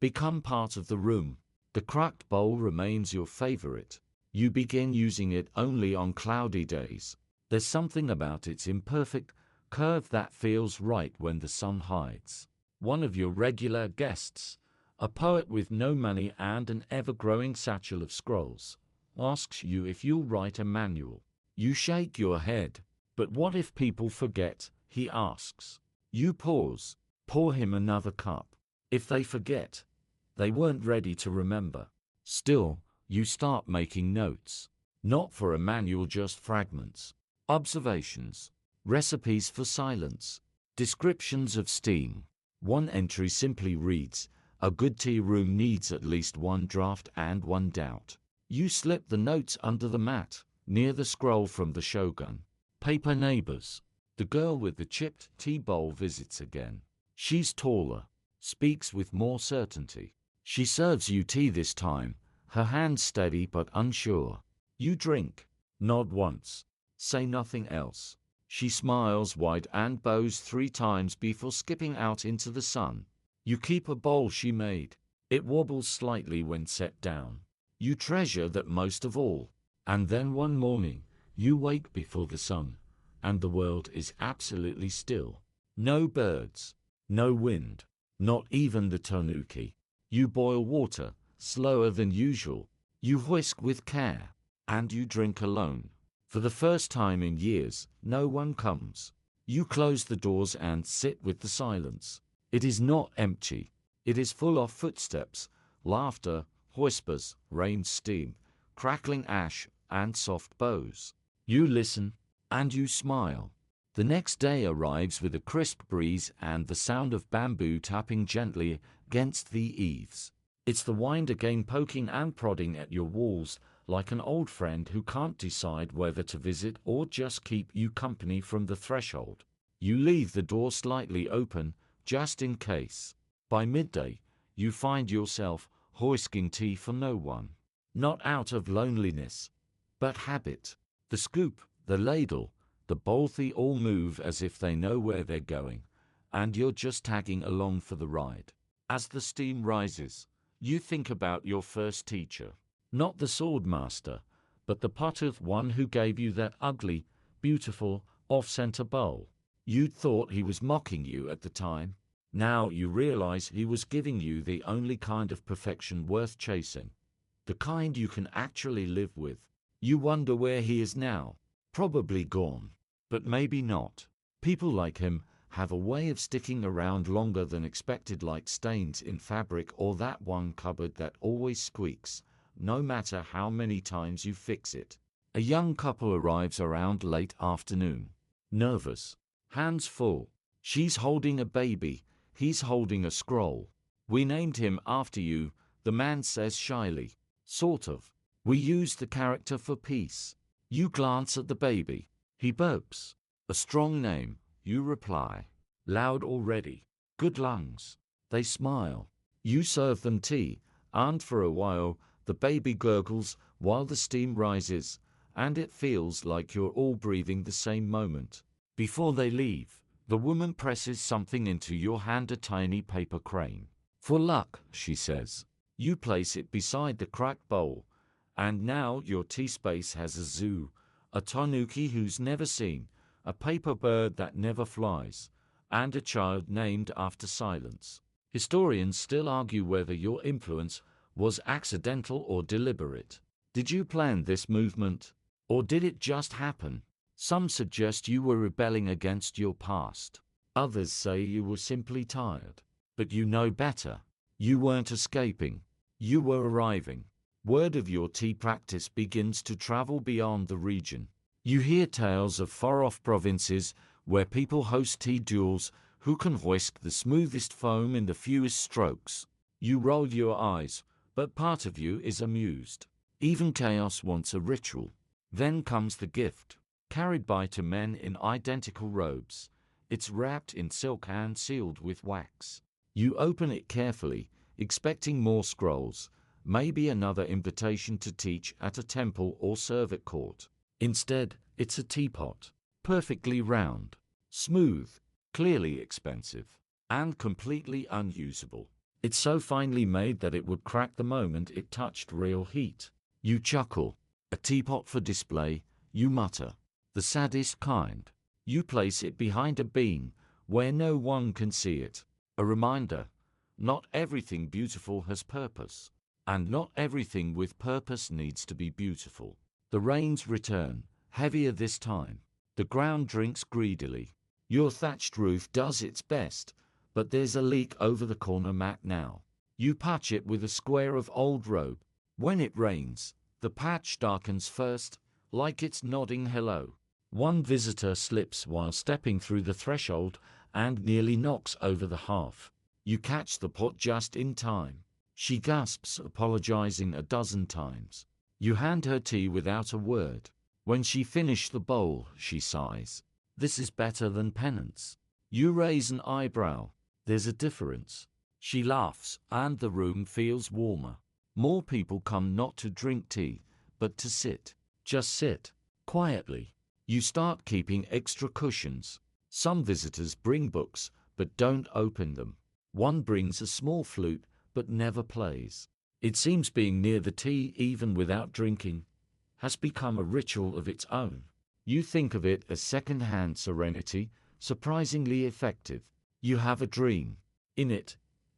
become part of the room. The cracked bowl remains your favorite. You begin using it only on cloudy days. There's something about its imperfect curve that feels right when the sun hides. One of your regular guests, a poet with no money and an ever-growing satchel of scrolls, asks you if you'll write a manual. You shake your head. But what if people forget? He asks. You pause, pour him another cup. If they forget, they weren't ready to remember. Still, you start making notes. Not for a manual, just fragments. Observations. Recipes for silence. Descriptions of steam. One entry simply reads, "A good tea room needs at least one draft and one doubt." You slip the notes under the mat, near the scroll from the Shogun. Paper neighbors. The girl with the chipped tea bowl visits again. She's taller, speaks with more certainty. She serves you tea this time, her hand steady but unsure. You drink, nod once, say nothing else. She smiles wide and bows 3 times before skipping out into the sun. You keep a bowl she made. It wobbles slightly when set down. You treasure that most of all. And then one morning, you wake before the sun, and the world is absolutely still. No birds, no wind, not even the tanuki. You boil water, slower than usual. You whisk with care, and you drink alone. For the first time in years, no one comes. You close the doors and sit with the silence. It is not empty. It is full of footsteps, laughter, whispers, rain, steam, crackling ash, and soft bows. You listen, and you smile. The next day arrives with a crisp breeze and the sound of bamboo tapping gently against the eaves. It's the wind again, poking and prodding at your walls like an old friend who can't decide whether to visit or just keep you company from the threshold. You leave the door slightly open, just in case. By midday, you find yourself whisking tea for no one. Not out of loneliness, but habit. The scoop, the ladle, the bowlthy all move as if they know where they're going, and you're just tagging along for the ride. As the steam rises, you think about your first teacher. Not the sword master, but the pottered one who gave you that ugly, beautiful, off-center bowl. You'd thought he was mocking you at the time. Now you realize he was giving you the only kind of perfection worth chasing. The kind you can actually live with. You wonder where he is now. Probably gone. But maybe not. People like him have a way of sticking around longer than expected, like stains in fabric or that one cupboard that always squeaks, no matter how many times you fix it. A young couple arrives around late afternoon. Nervous. Hands full. She's holding a baby. He's holding a scroll. "We named him after you," the man says shyly. "Sort of. We used the character for peace." You glance at the baby. He burps. "A strong name," you reply. "Loud already. Good lungs." They smile. You serve them tea, and for a while, the baby gurgles while the steam rises, and it feels like you're all breathing the same moment. Before they leave, the woman presses something into your hand, a tiny paper crane. "For luck," she says. You place it beside the cracked bowl, and now your tea space has a zoo, a tanuki who's never seen, a paper bird that never flies, and a child named after silence. Historians still argue whether your influence was accidental or deliberate. Did you plan this movement, or did it just happen? Some suggest you were rebelling against your past. Others say you were simply tired. But you know better. You weren't escaping. You were arriving. Word of your tea practice begins to travel beyond the region. You hear tales of far-off provinces where people host tea duels who can whisk the smoothest foam in the fewest strokes. You roll your eyes, but part of you is amused. Even chaos wants a ritual. Then comes the gift, carried by two men in identical robes. It's wrapped in silk and sealed with wax. You open it carefully, expecting more scrolls, maybe another invitation to teach at a temple or serve at court. Instead, it's a teapot, perfectly round, smooth, clearly expensive, and completely unusable. It's so finely made that it would crack the moment it touched real heat. You chuckle. A teapot for display, you mutter. The saddest kind. You place it behind a beam, where no one can see it. A reminder, not everything beautiful has purpose, and not everything with purpose needs to be beautiful. The rains return, heavier this time. The ground drinks greedily. Your thatched roof does its best, but there's a leak over the corner mat now. You patch it with a square of old rope. When it rains, the patch darkens first, like it's nodding hello. One visitor slips while stepping through the threshold and nearly knocks over the half. You catch the pot just in time. She gasps, apologizing a dozen times. You hand her tea without a word. When she finishes the bowl, she sighs. This is better than penance. You raise an eyebrow. There's a difference. She laughs, and the room feels warmer. More people come not to drink tea, but to sit. Just sit. Quietly. You start keeping extra cushions. Some visitors bring books, but don't open them. One brings a small flute, but never plays. It seems being near the tea, even without drinking, has become a ritual of its own. You think of it as second-hand serenity, surprisingly effective. You have a dream. In it,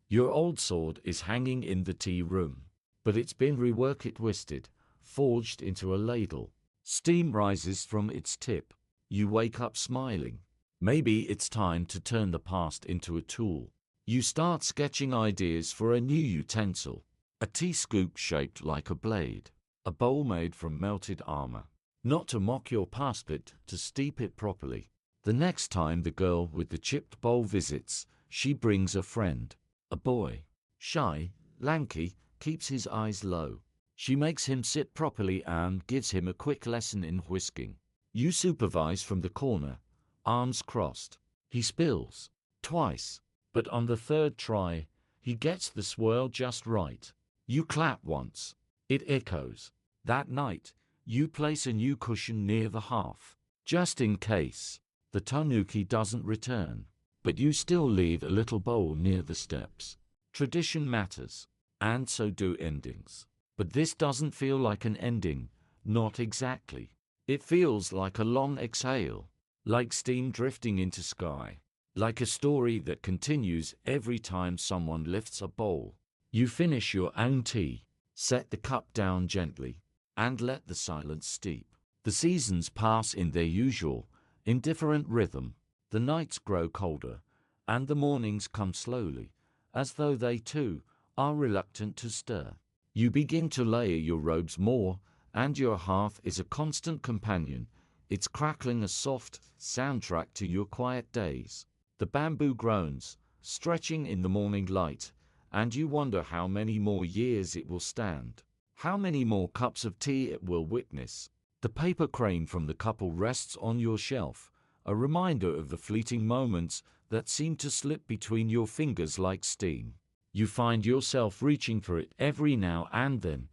your old sword is hanging in the tea room, but it's been reworked, twisted, forged into a ladle. Steam rises from its tip. You wake up smiling. Maybe it's time to turn the past into a tool. You start sketching ideas for a new utensil. A tea scoop shaped like a blade. A bowl made from melted armor. Not to mock your past, but to steep it properly. The next time the girl with the chipped bowl visits, she brings a friend. A boy. Shy, lanky, keeps his eyes low. She makes him sit properly and gives him a quick lesson in whisking. You supervise from the corner, arms crossed. He spills. Twice. But on the third try, he gets the swirl just right. You clap once. It echoes. That night, you place a new cushion near the hearth, just in case. The tanuki doesn't return, but you still leave a little bowl near the steps. Tradition matters, and so do endings. But this doesn't feel like an ending, not exactly. It feels like a long exhale, like steam drifting into sky, like a story that continues every time someone lifts a bowl. You finish your own tea, set the cup down gently, and let the silence steep. The seasons pass in their usual, indifferent rhythm. The nights grow colder, and the mornings come slowly, as though they too are reluctant to stir. You begin to layer your robes more, and your hearth is a constant companion. It's crackling, a soft soundtrack to your quiet days. The bamboo groans, stretching in the morning light, and you wonder how many more years it will stand. How many more cups of tea it will witness. The paper crane from the couple rests on your shelf, a reminder of the fleeting moments that seem to slip between your fingers like steam. You find yourself reaching for it every now and then,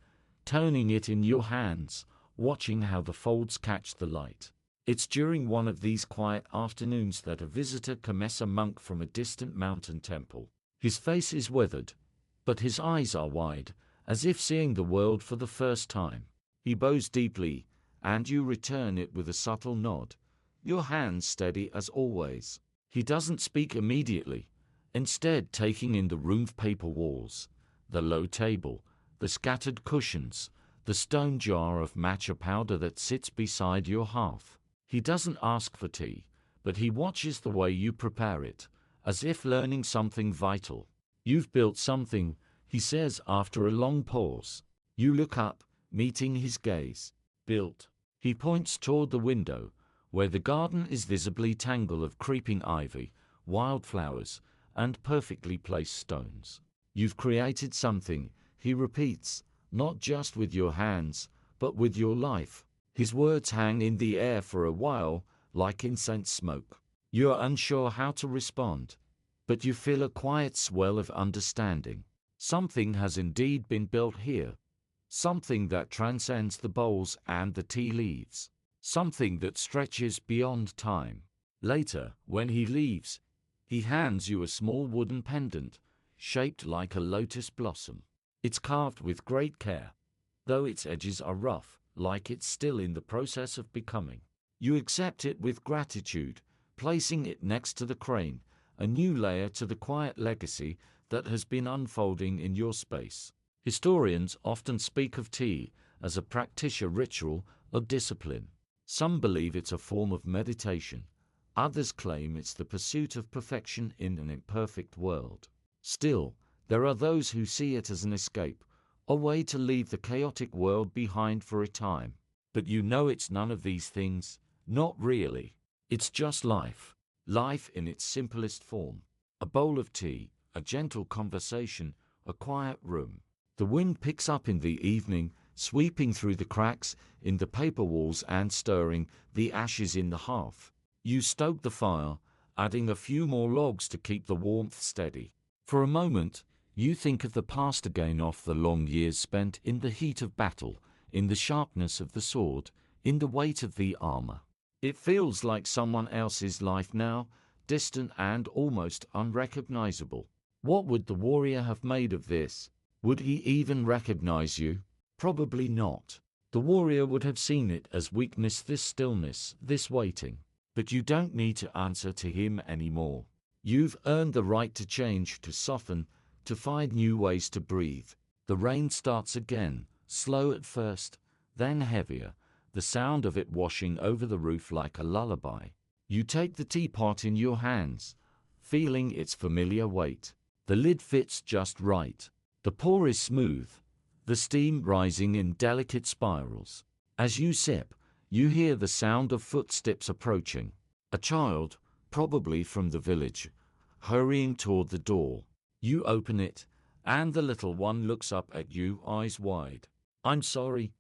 toning it in your hands, watching how the folds catch the light. It's during one of these quiet afternoons that a visitor comes, a monk from a distant mountain temple. His face is weathered, but his eyes are wide, as if seeing the world for the first time. He bows deeply, and you return it with a subtle nod, your hands steady as always. He doesn't speak immediately, instead taking in the room's paper walls, the low table, the scattered cushions, the stone jar of matcha powder that sits beside your hearth. He doesn't ask for tea, but he watches the way you prepare it, as if learning something vital. You've built something, he says after a long pause. You look up, meeting his gaze. Built. He points toward the window, where the garden is visibly tangled of creeping ivy, wildflowers, and perfectly placed stones. You've created something, he repeats, not just with your hands, but with your life. His words hang in the air for a while, like incense smoke. You're unsure how to respond, but you feel a quiet swell of understanding. Something has indeed been built here. Something that transcends the bowls and the tea leaves. Something that stretches beyond time. Later, when he leaves, he hands you a small wooden pendant, shaped like a lotus blossom. It's carved with great care, though its edges are rough, like it's still in the process of becoming. You accept it with gratitude, placing it next to the crane, a new layer to the quiet legacy that has been unfolding in your space. Historians often speak of tea as a practitioner ritual of discipline. Some believe it's a form of meditation. Others claim it's the pursuit of perfection in an imperfect world. Still, there are those who see it as an escape, a way to leave the chaotic world behind for a time. But you know it's none of these things, not really. It's just life. Life in its simplest form. A bowl of tea, a gentle conversation, a quiet room. The wind picks up in the evening, sweeping through the cracks in the paper walls and stirring the ashes in the hearth. You stoke the fire, adding a few more logs to keep the warmth steady. For a moment, you think of the past again, of the long years spent in the heat of battle, in the sharpness of the sword, in the weight of the armor. It feels like someone else's life now, distant and almost unrecognizable. What would the warrior have made of this? Would he even recognize you? Probably not. The warrior would have seen it as weakness, this stillness, this waiting. But you don't need to answer to him anymore. You've earned the right to change, to soften, to find new ways to breathe. The rain starts again, slow at first, then heavier, the sound of it washing over the roof like a lullaby. You take the teapot in your hands, feeling its familiar weight. The lid fits just right. The pour is smooth, the steam rising in delicate spirals. As you sip, you hear the sound of footsteps approaching. A child, probably from the village, hurrying toward the door. You open it, and the little one looks up at you, eyes wide. "I'm sorry,"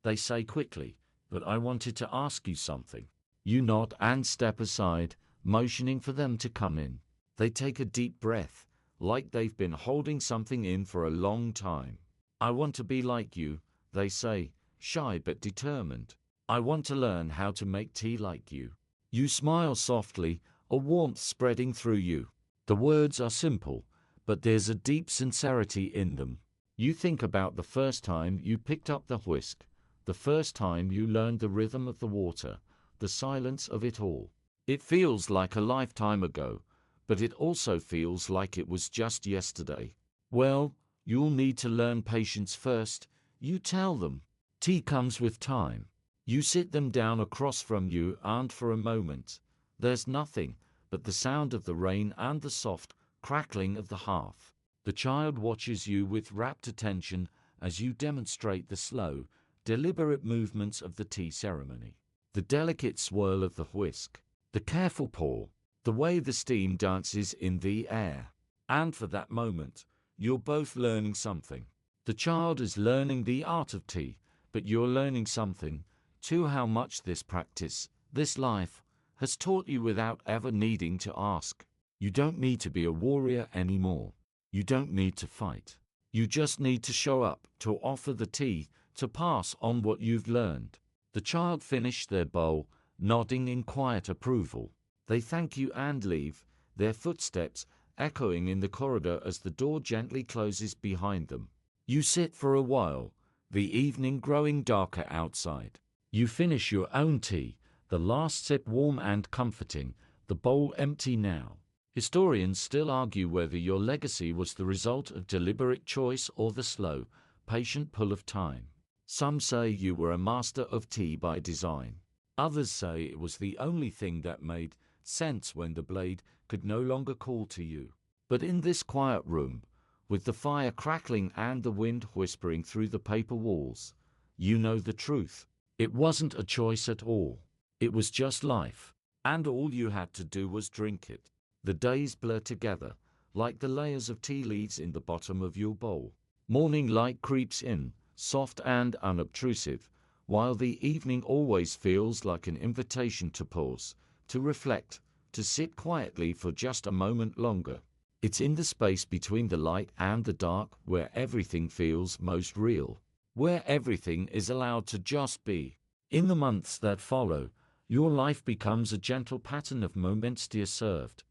they say quickly, "but I wanted to ask you something." You nod and step aside, motioning for them to come in. They take a deep breath, like they've been holding something in for a long time. "I want to be like you," they say, shy but determined. "I want to learn how to make tea like you." You smile softly, a warmth spreading through you. The words are simple, but there's a deep sincerity in them. You think about the first time you picked up the whisk, the first time you learned the rhythm of the water, the silence of it all. It feels like a lifetime ago, but it also feels like it was just yesterday. "Well, you'll need to learn patience first," you tell them. Tea comes with time. You sit them down across from you, and for a moment, there's nothing but the sound of the rain and the soft crackling of the hearth. The child watches you with rapt attention as you demonstrate the slow, deliberate movements of the tea ceremony. The delicate swirl of the whisk, the careful pour, the way the steam dances in the air. And for that moment, you're both learning something. The child is learning the art of tea, but you're learning something, too, how much this practice, this life, has taught you without ever needing to ask. You don't need to be a warrior anymore. You don't need to fight. You just need to show up, to offer the tea, to pass on what you've learned. The child finished their bowl, nodding in quiet approval. They thank you and leave, their footsteps echoing in the corridor as the door gently closes behind them. You sit for a while, the evening growing darker outside. You finish your own tea, the last sip warm and comforting, the bowl empty now. Historians still argue whether your legacy was the result of deliberate choice or the slow, patient pull of time. Some say you were a master of tea by design. Others say it was the only thing that made sense when the blade could no longer call to you. But in this quiet room, with the fire crackling and the wind whispering through the paper walls, you know the truth. It wasn't a choice at all. It was just life. And all you had to do was drink it. The days blur together, like the layers of tea leaves in the bottom of your bowl. Morning light creeps in, soft and unobtrusive, while the evening always feels like an invitation to pause, to reflect, to sit quietly for just a moment longer. It's in the space between the light and the dark where everything feels most real, where everything is allowed to just be. In the months that follow, your life becomes a gentle pattern of moments dear served,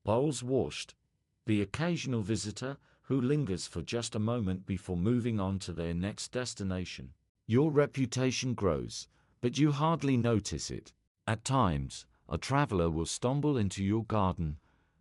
bowls washed, the occasional visitor who lingers for just a moment before moving on to their next destination. Your reputation grows, but you hardly notice it. At times, a traveler will stumble into your garden,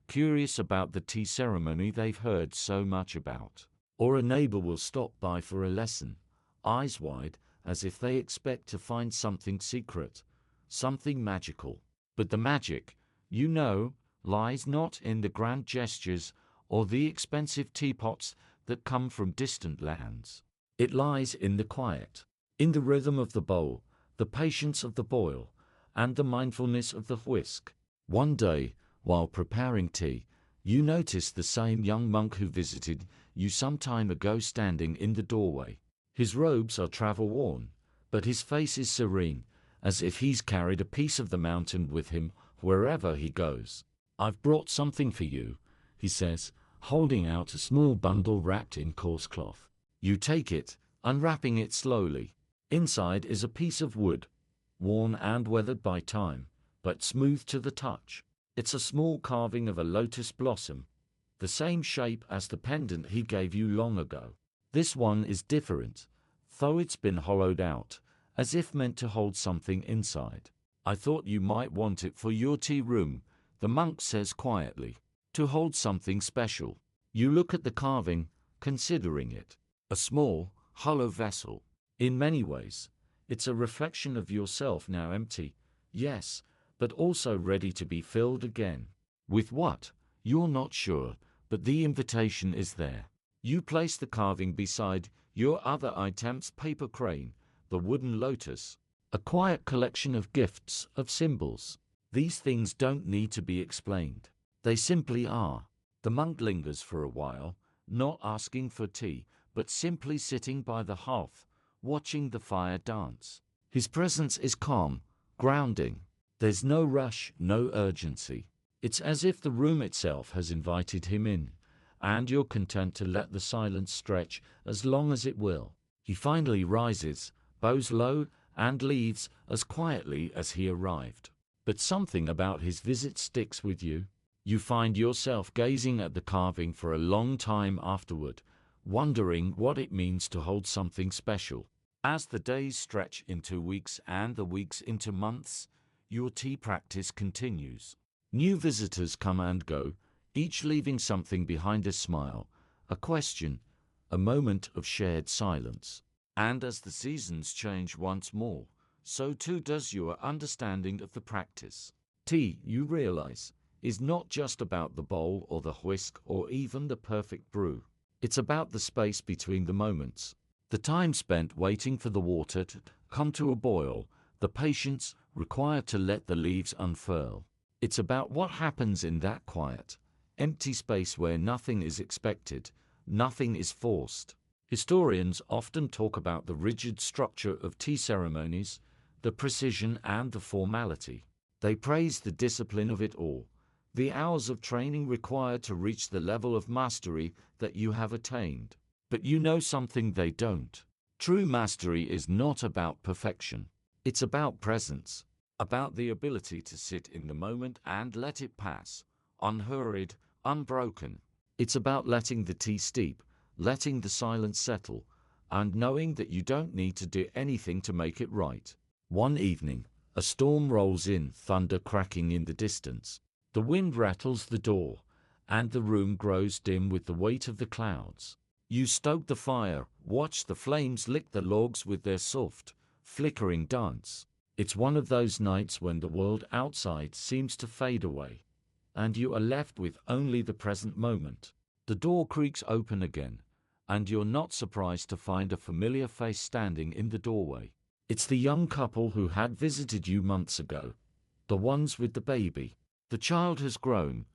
curious about the tea ceremony they've heard so much about. Or a neighbor will stop by for a lesson, eyes wide, as if they expect to find something secret, something magical. But the magic, you know, lies not in the grand gestures or the expensive teapots that come from distant lands. It lies in the quiet, in the rhythm of the bowl, the patience of the boil, and the mindfulness of the whisk. One day, while preparing tea, you notice the same young monk who visited you some time ago standing in the doorway. His robes are travel-worn, but his face is serene, as if he's carried a piece of the mountain with him wherever he goes. "I've brought something for you," he says, holding out a small bundle wrapped in coarse cloth. You take it, unwrapping it slowly. Inside is a piece of wood, worn and weathered by time, but smooth to the touch. It's a small carving of a lotus blossom, the same shape as the pendant he gave you long ago. This one is different, though it's been hollowed out, as if meant to hold something inside. "I thought you might want it for your tea room," the monk says quietly, "to hold something special." You look at the carving, considering it. A small, hollow vessel. In many ways, it's a reflection of yourself now empty, yes, but also ready to be filled again. With what? You're not sure, but the invitation is there. You place the carving beside your other items: paper crane, the wooden lotus, a quiet collection of gifts, of symbols. These things don't need to be explained. They simply are. The monk lingers for a while, not asking for tea, but simply sitting by the hearth, watching the fire dance. His presence is calm, grounding. There's no rush, no urgency. It's as if the room itself has invited him in, and you're content to let the silence stretch as long as it will. He finally rises, bows low, and leaves as quietly as he arrived. But something about his visit sticks with you. You find yourself gazing at the carving for a long time afterward, wondering what it means to hold something special. As the days stretch into weeks and the weeks into months, your tea practice continues. New visitors come and go, each leaving something behind: a smile, a question, a moment of shared silence. And as the seasons change once more, so too does your understanding of the practice. Tea, you realize, is not just about the bowl or the whisk or even the perfect brew. It's about the space between the moments, the time spent waiting for the water to come to a boil, the patience required to let the leaves unfurl. It's about what happens in that quiet, empty space where nothing is expected, nothing is forced. Historians often talk about the rigid structure of tea ceremonies, the precision and the formality. They praise the discipline of it all, the hours of training required to reach the level of mastery that you have attained. But you know something they don't. True mastery is not about perfection. It's about presence, about the ability to sit in the moment and let it pass, unhurried, unbroken. It's about letting the tea steep, letting the silence settle, and knowing that you don't need to do anything to make it right. One evening, a storm rolls in, thunder cracking in the distance. The wind rattles the door, and the room grows dim with the weight of the clouds. You stoke the fire, watch the flames lick the logs with their soft, flickering dance. It's one of those nights when the world outside seems to fade away, and you are left with only the present moment. The door creaks open again, and you're not surprised to find a familiar face standing in the doorway. It's the young couple who had visited you months ago, the ones with the baby. The child has grown,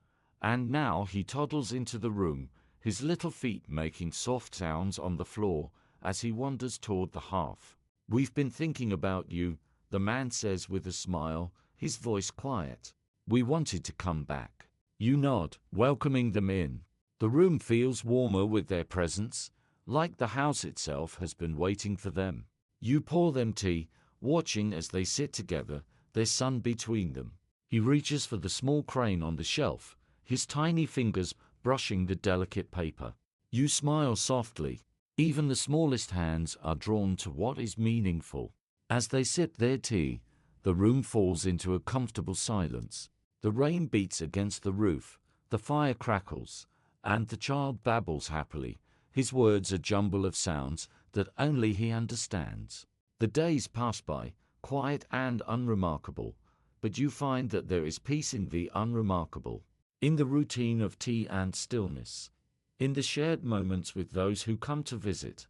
and now he toddles into the room, his little feet making soft sounds on the floor as he wanders toward the hearth. "We've been thinking about you," the man says with a smile, his voice quiet. "We wanted to come back." You nod, welcoming them in. The room feels warmer with their presence, like the house itself has been waiting for them. You pour them tea, watching as they sit together, their son between them. He reaches for the small crane on the shelf, his tiny fingers brushing the delicate paper. You smile softly. Even the smallest hands are drawn to what is meaningful. As they sip their tea, the room falls into a comfortable silence. The rain beats against the roof, the fire crackles, and the child babbles happily, his words a jumble of sounds that only he understands. The days pass by, quiet and unremarkable, but you find that there is peace in the unremarkable, in the routine of tea and stillness, in the shared moments with those who come to visit,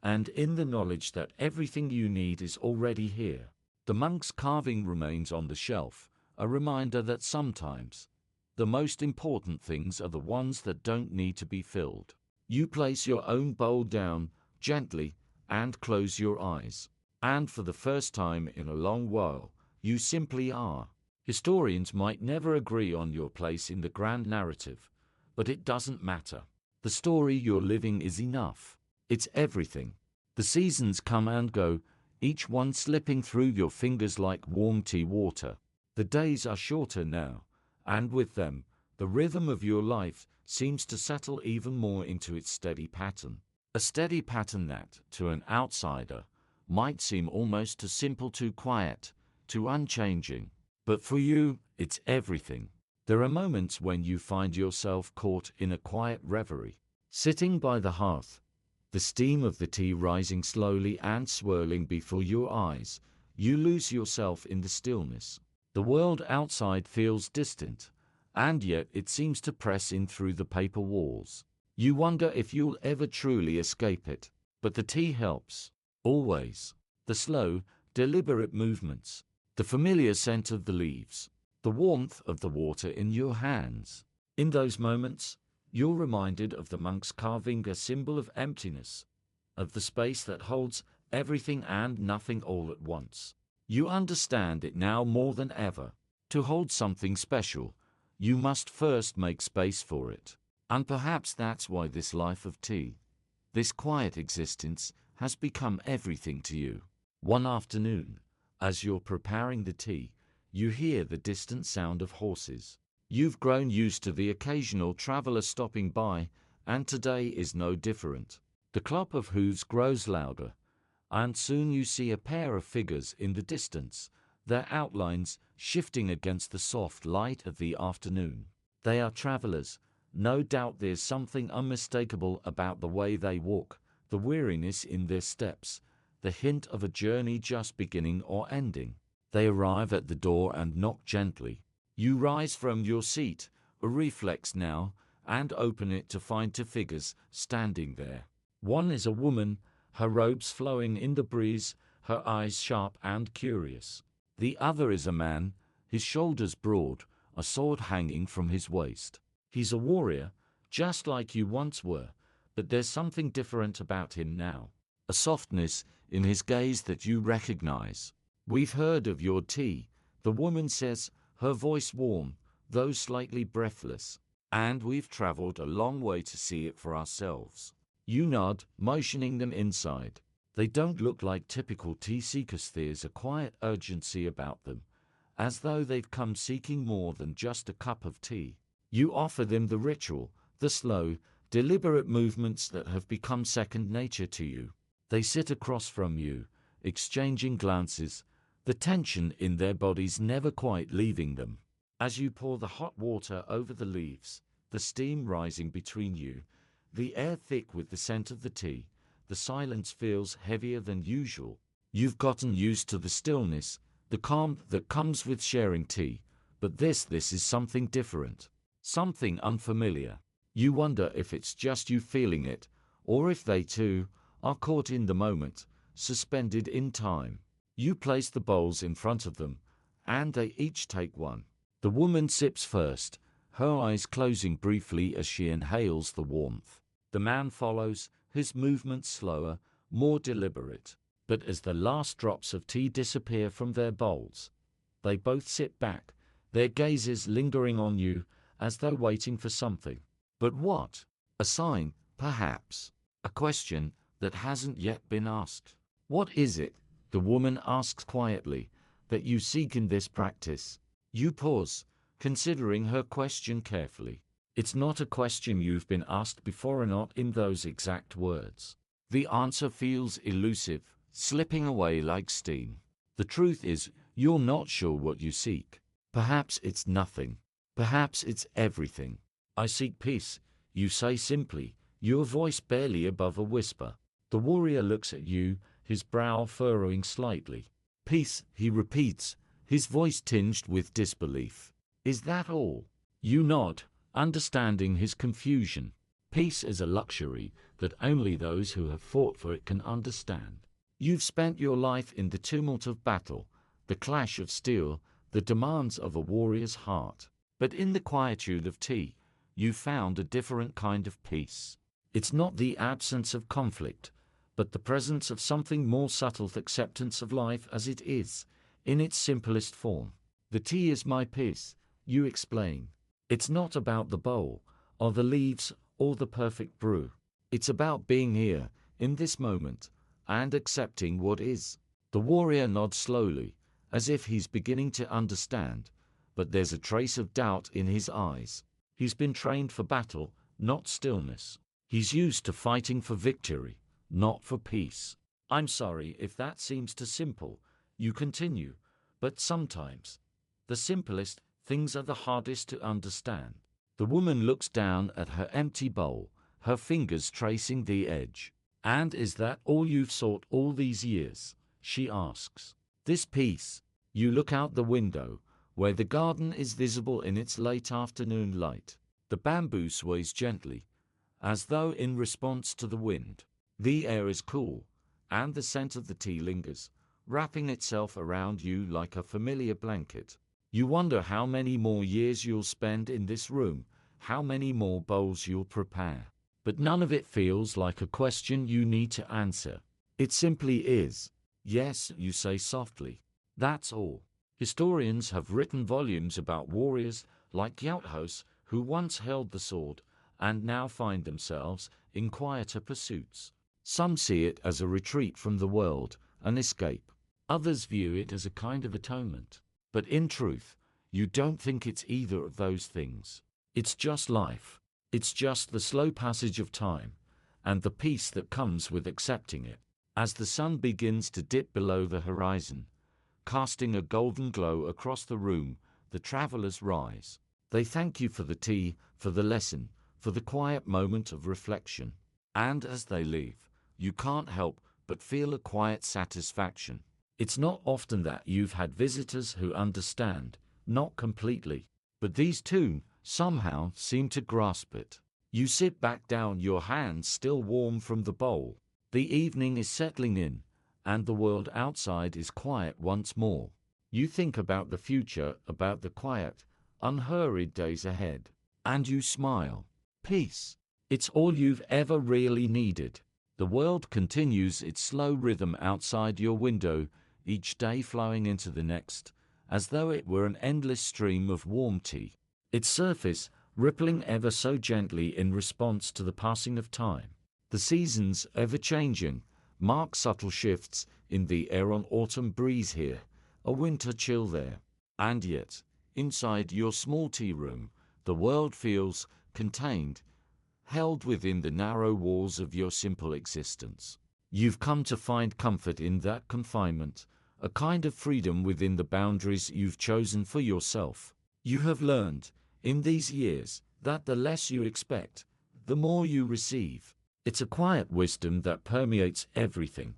and in the knowledge that everything you need is already here. The monk's carving remains on the shelf, a reminder that sometimes the most important things are the ones that don't need to be filled. You place your own bowl down, gently, and close your eyes. And for the first time in a long while, you simply are. Historians might never agree on your place in the grand narrative, but it doesn't matter. The story you're living is enough. It's everything. The seasons come and go, each one slipping through your fingers like warm tea water. The days are shorter now, and with them, the rhythm of your life seems to settle even more into its steady pattern. A steady pattern that, to an outsider, might seem almost too simple, too quiet, too unchanging. But for you, it's everything. There are moments when you find yourself caught in a quiet reverie, sitting by the hearth, the steam of the tea rising slowly and swirling before your eyes. You lose yourself in the stillness. The world outside feels distant, and yet it seems to press in through the paper walls. You wonder if you'll ever truly escape it. But the tea helps. Always. The slow, deliberate movements, the familiar scent of the leaves, the warmth of the water in your hands. In those moments, you're reminded of the monk's carving, a symbol of emptiness, of the space that holds everything and nothing all at once. You understand it now more than ever. To hold something special, you must first make space for it. And perhaps that's why this life of tea, this quiet existence, has become everything to you. One afternoon, as you're preparing the tea, you hear the distant sound of horses. You've grown used to the occasional traveler stopping by, and today is no different. The clop of hooves grows louder, and soon you see a pair of figures in the distance, their outlines shifting against the soft light of the afternoon. They are travelers. No doubt there's something unmistakable about the way they walk, the weariness in their steps, the hint of a journey just beginning or ending. They arrive at the door and knock gently. You rise from your seat, a reflex now, and open it to find two figures standing there. One is a woman, her robes flowing in the breeze, her eyes sharp and curious. The other is a man, his shoulders broad, a sword hanging from his waist. He's a warrior, just like you once were, but there's something different about him now. A softness in his gaze that you recognize. "We've heard of your tea," the woman says, her voice warm, though slightly breathless. "And we've traveled a long way to see it for ourselves." You nod, motioning them inside. They don't look like typical tea seekers. There's a quiet urgency about them, as though they've come seeking more than just a cup of tea. You offer them the ritual, the slow, deliberate movements that have become second nature to you. They sit across from you, exchanging glances, the tension in their bodies never quite leaving them. As you pour the hot water over the leaves, the steam rising between you, the air thick with the scent of the tea, the silence feels heavier than usual. You've gotten used to the stillness, the calm that comes with sharing tea, but this is something different, something unfamiliar. You wonder if it's just you feeling it, or if they too are caught in the moment, suspended in time. You place the bowls in front of them, and they each take one. The woman sips first, her eyes closing briefly as she inhales the warmth. The man follows, his movements slower, more deliberate. But as the last drops of tea disappear from their bowls, they both sit back, their gazes lingering on you, as though waiting for something. But what? A sign, perhaps. A question that hasn't yet been asked. What is it, the woman asks quietly, that you seek in this practice? You pause, considering her question carefully. It's not a question you've been asked before, not in those exact words. The answer feels elusive, slipping away like steam. The truth is, you're not sure what you seek. Perhaps it's nothing. Perhaps it's everything. I seek peace, you say simply, your voice barely above a whisper. The warrior looks at you, his brow furrowing slightly. Peace, he repeats, his voice tinged with disbelief. Is that all? You nod, understanding his confusion. Peace is a luxury that only those who have fought for it can understand. You've spent your life in the tumult of battle, the clash of steel, the demands of a warrior's heart. But in the quietude of tea, you found a different kind of peace. It's not the absence of conflict, but the presence of something more subtle, the acceptance of life as it is, in its simplest form. The tea is my peace, you explain. It's not about the bowl, or the leaves, or the perfect brew. It's about being here, in this moment, and accepting what is. The warrior nods slowly, as if he's beginning to understand, but there's a trace of doubt in his eyes. He's been trained for battle, not stillness. He's used to fighting for victory, not for peace. I'm sorry if that seems too simple, you continue, but sometimes the simplest things are the hardest to understand. The woman looks down at her empty bowl, her fingers tracing the edge. And is that all you've sought all these years? She asks. This peace. You look out the window, where the garden is visible in its late afternoon light. The bamboo sways gently, as though in response to the wind. The air is cool, and the scent of the tea lingers, wrapping itself around you like a familiar blanket. You wonder how many more years you'll spend in this room, how many more bowls you'll prepare. But none of it feels like a question you need to answer. It simply is. Yes, you say softly. That's all. Historians have written volumes about warriors like Yautjos who once held the sword and now find themselves in quieter pursuits. Some see it as a retreat from the world, an escape. Others view it as a kind of atonement. But in truth, you don't think it's either of those things. It's just life. It's just the slow passage of time, and the peace that comes with accepting it. As the sun begins to dip below the horizon, casting a golden glow across the room, the travelers rise. They thank you for the tea, for the lesson, for the quiet moment of reflection. And as they leave, you can't help but feel a quiet satisfaction. It's not often that you've had visitors who understand, not completely, but these two somehow seem to grasp it. You sit back down, your hands still warm from the bowl. The evening is settling in, and the world outside is quiet once more. You think about the future, about the quiet, unhurried days ahead, and you smile. Peace. It's all you've ever really needed. The world continues its slow rhythm outside your window, each day flowing into the next, as though it were an endless stream of warm tea. Its surface rippling ever so gently in response to the passing of time. The seasons, ever changing, mark subtle shifts in the air, an autumn breeze here, a winter chill there. And yet, inside your small tea room, The world feels contained, held within the narrow walls of your simple existence. You've come to find comfort in that confinement, a kind of freedom within the boundaries you've chosen for yourself. You have learned, in these years, that the less you expect, the more you receive. It's a quiet wisdom that permeates everything,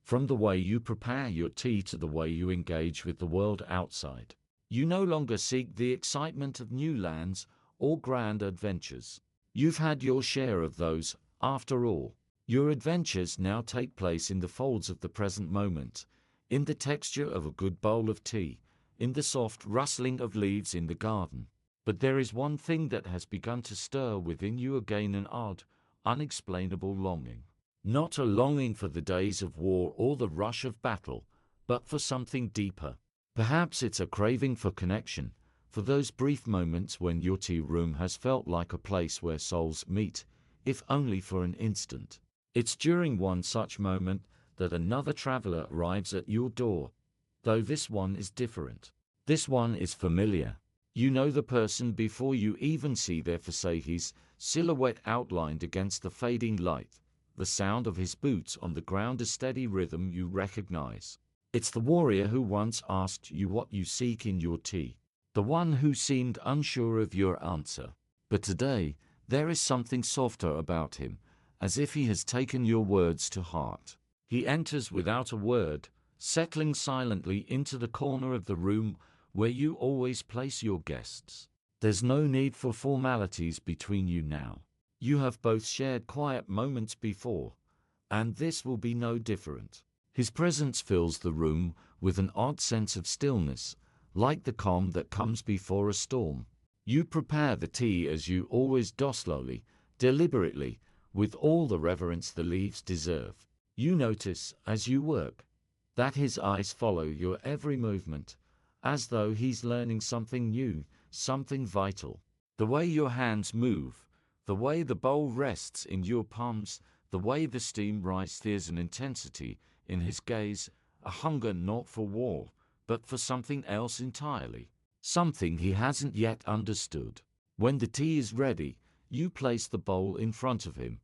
from the way you prepare your tea to the way you engage with the world outside. You no longer seek the excitement of new lands or grand adventures. You've had your share of those, after all. Your adventures now take place in the folds of the present moment, in the texture of a good bowl of tea, in the soft rustling of leaves in the garden. But there is one thing that has begun to stir within you again, an odd, unexplainable longing. Not a longing for the days of war or the rush of battle, but for something deeper. Perhaps it's a craving for connection, for those brief moments when your tea room has felt like a place where souls meet, if only for an instant. It's during one such moment that another traveler arrives at your door, though this one is different. This one is familiar. You know the person before you even see their facade, his silhouette outlined against the fading light, the sound of his boots on the ground, a steady rhythm you recognize. It's the warrior who once asked you what you seek in your tea, the one who seemed unsure of your answer. But today, there is something softer about him, as if he has taken your words to heart. He enters without a word, settling silently into the corner of the room where you always place your guests. There's no need for formalities between you now. You have both shared quiet moments before, and this will be no different. His presence fills the room with an odd sense of stillness, like the calm that comes before a storm. You prepare the tea as you always do, slowly, deliberately, with all the reverence the leaves deserve. You notice, as you work, that his eyes follow your every movement, as though he's learning something new, something vital. The way your hands move, the way the bowl rests in your palms, the way the steam rises, there's an intensity in his gaze, a hunger not for war, but for something else entirely, something he hasn't yet understood. When the tea is ready, you place the bowl in front of him,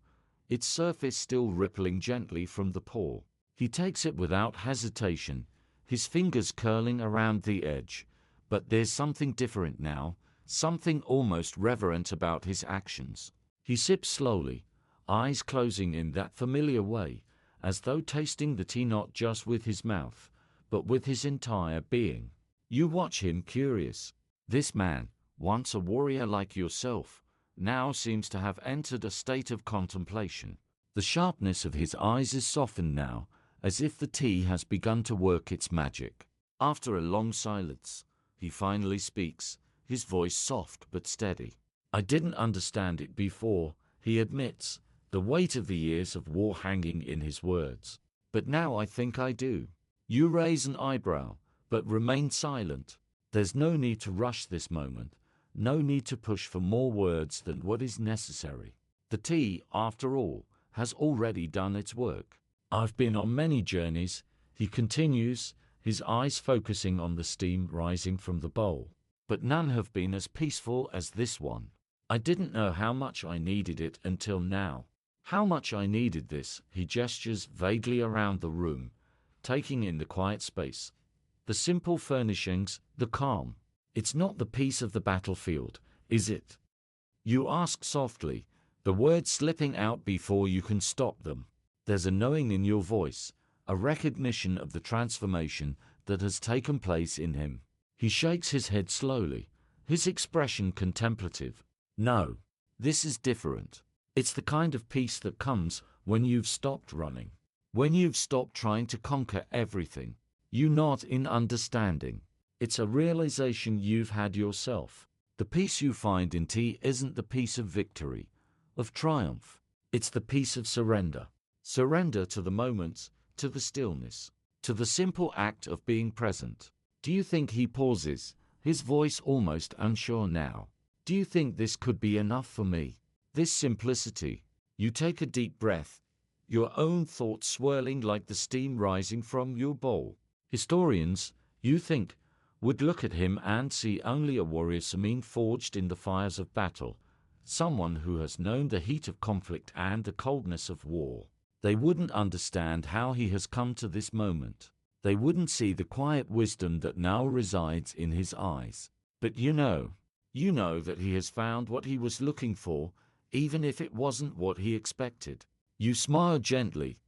its surface still rippling gently from the pour. He takes it without hesitation, his fingers curling around the edge. But there's something different now, something almost reverent about his actions. He sips slowly, eyes closing in that familiar way, as though tasting the tea not just with his mouth, but with his entire being. You watch him, curious. This man, once a warrior like yourself, now seems to have entered a state of contemplation. The sharpness of his eyes is softened now, as if the tea has begun to work its magic. After a long silence, he finally speaks, his voice soft but steady. I didn't understand it before, he admits, the weight of the years of war hanging in his words. But now I think I do. You raise an eyebrow, but remain silent. There's no need to rush this moment. No need to push for more words than what is necessary. The tea, after all, has already done its work. I've been on many journeys, he continues, his eyes focusing on the steam rising from the bowl. But none have been as peaceful as this one. I didn't know how much I needed it until now. How much I needed this, he gestures vaguely around the room, taking in the quiet space, the simple furnishings, the calm. It's not the peace of the battlefield, is it? You ask softly, the words slipping out before you can stop them. There's a knowing in your voice, a recognition of the transformation that has taken place in him. He shakes his head slowly, his expression contemplative. No, this is different. It's the kind of peace that comes when you've stopped running, when you've stopped trying to conquer everything. You nod in understanding. It's a realization you've had yourself. The peace you find in tea isn't the peace of victory, of triumph. It's the peace of surrender. Surrender to the moments, to the stillness, to the simple act of being present. Do you think he pauses, his voice almost unsure now? Do you think this could be enough for me? This simplicity. You take a deep breath, your own thoughts swirling like the steam rising from your bowl. Historians, you think, would look at him and see only a warrior serene forged in the fires of battle, someone who has known the heat of conflict and the coldness of war. They wouldn't understand how he has come to this moment. They wouldn't see the quiet wisdom that now resides in his eyes. But you know that he has found what he was looking for, even if it wasn't what he expected. You smile gently,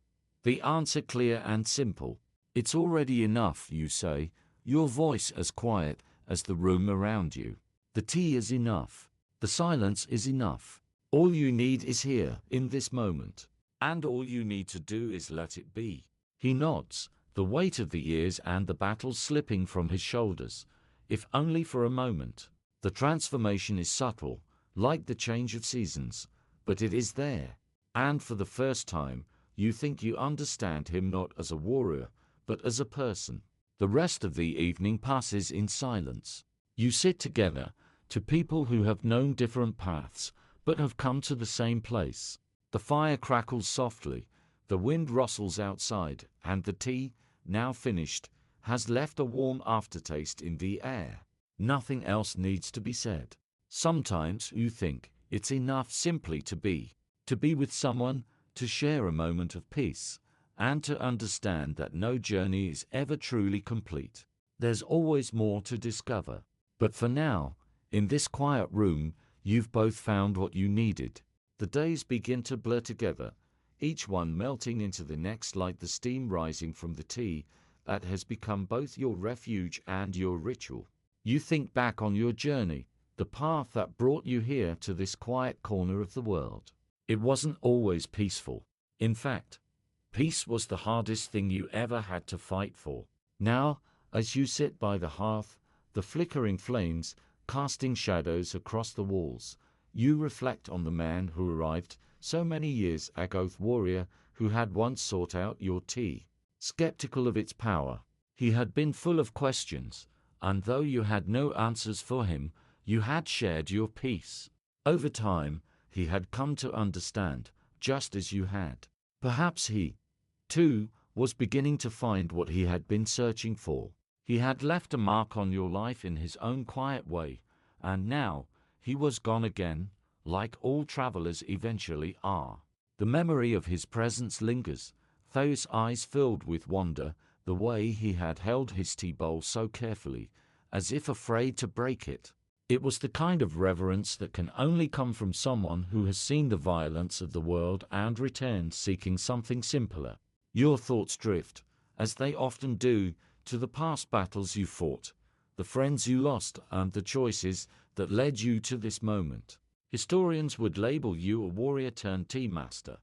the answer clear and simple. It's already enough, you say, your voice as quiet as the room around you. The tea is enough. The silence is enough. All you need is here, in this moment. And all you need to do is let it be. He nods, the weight of the years and the battles slipping from his shoulders, if only for a moment. The transformation is subtle, like the change of seasons, but it is there. And for the first time, you think you understand him not as a warrior, but as a person. The rest of the evening passes in silence. You sit together, two people who have known different paths, but have come to the same place. The fire crackles softly, the wind rustles outside, and the tea, now finished, has left a warm aftertaste in the air. Nothing else needs to be said. Sometimes you think it's enough simply to be with someone, to share a moment of peace, and to understand that no journey is ever truly complete. There's always more to discover. But for now, in this quiet room, you've both found what you needed. The days begin to blur together, each one melting into the next like the steam rising from the tea that has become both your refuge and your ritual. You think back on your journey, the path that brought you here to this quiet corner of the world. It wasn't always peaceful. In fact, peace was the hardest thing you ever had to fight for. Now, as you sit by the hearth, the flickering flames casting shadows across the walls, you reflect on the man who arrived so many years ago, the warrior who had once sought out your tea. Skeptical of its power, he had been full of questions, and though you had no answers for him, you had shared your peace. Over time, he had come to understand, just as you had. Perhaps he, too, was beginning to find what he had been searching for. He had left a mark on your life in his own quiet way, and now he was gone again, like all travelers eventually are. The memory of his presence lingers, those eyes filled with wonder, the way he had held his tea bowl so carefully, as if afraid to break it. It was the kind of reverence that can only come from someone who has seen the violence of the world and returned seeking something simpler. Your thoughts drift, as they often do, to the past battles you fought, the friends you lost, and the choices that led you to this moment. Historians would label you a warrior turned tea master,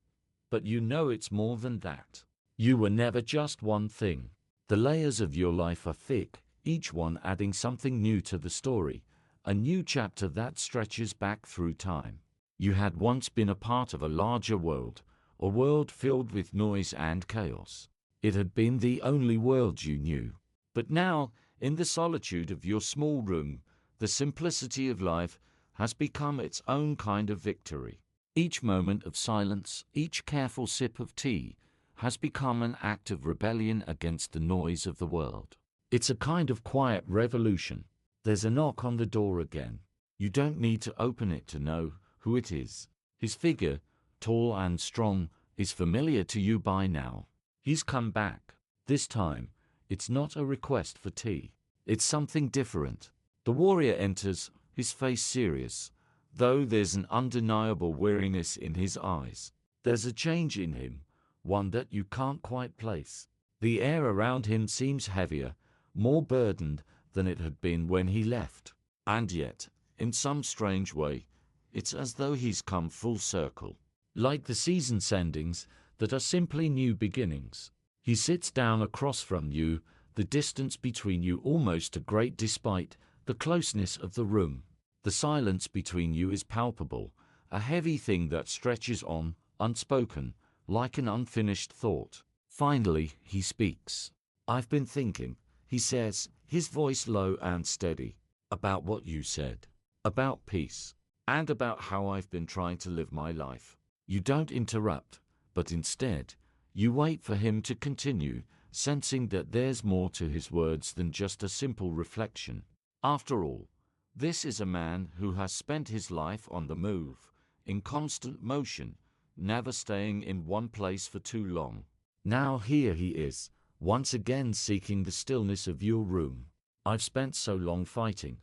but you know it's more than that. You were never just one thing. The layers of your life are thick, each one adding something new to the story, a new chapter that stretches back through time. You had once been a part of a larger world, a world filled with noise and chaos. It had been the only world you knew. But now, in the solitude of your small room, the simplicity of life has become its own kind of victory. Each moment of silence, each careful sip of tea, has become an act of rebellion against the noise of the world. It's a kind of quiet revolution. There's a knock on the door again. You don't need to open it to know who it is. His figure, tall and strong, is familiar to you by now. He's come back. This time, it's not a request for tea. It's something different. The warrior enters, his face serious, though there's an undeniable weariness in his eyes. There's a change in him, one that you can't quite place. The air around him seems heavier, more burdened than it had been when he left. And yet, in some strange way, it's as though he's come full circle. Like the season's endings that are simply new beginnings. He sits down across from you, the distance between you almost a great despite the closeness of the room. The silence between you is palpable, a heavy thing that stretches on, unspoken, like an unfinished thought. Finally, he speaks. I've been thinking, he says, his voice low and steady, about what you said, about peace, and about how I've been trying to live my life. You don't interrupt, but instead, you wait for him to continue, sensing that there's more to his words than just a simple reflection. After all, this is a man who has spent his life on the move, in constant motion, never staying in one place for too long. Now here he is, once again seeking the stillness of your room. I've spent so long fighting,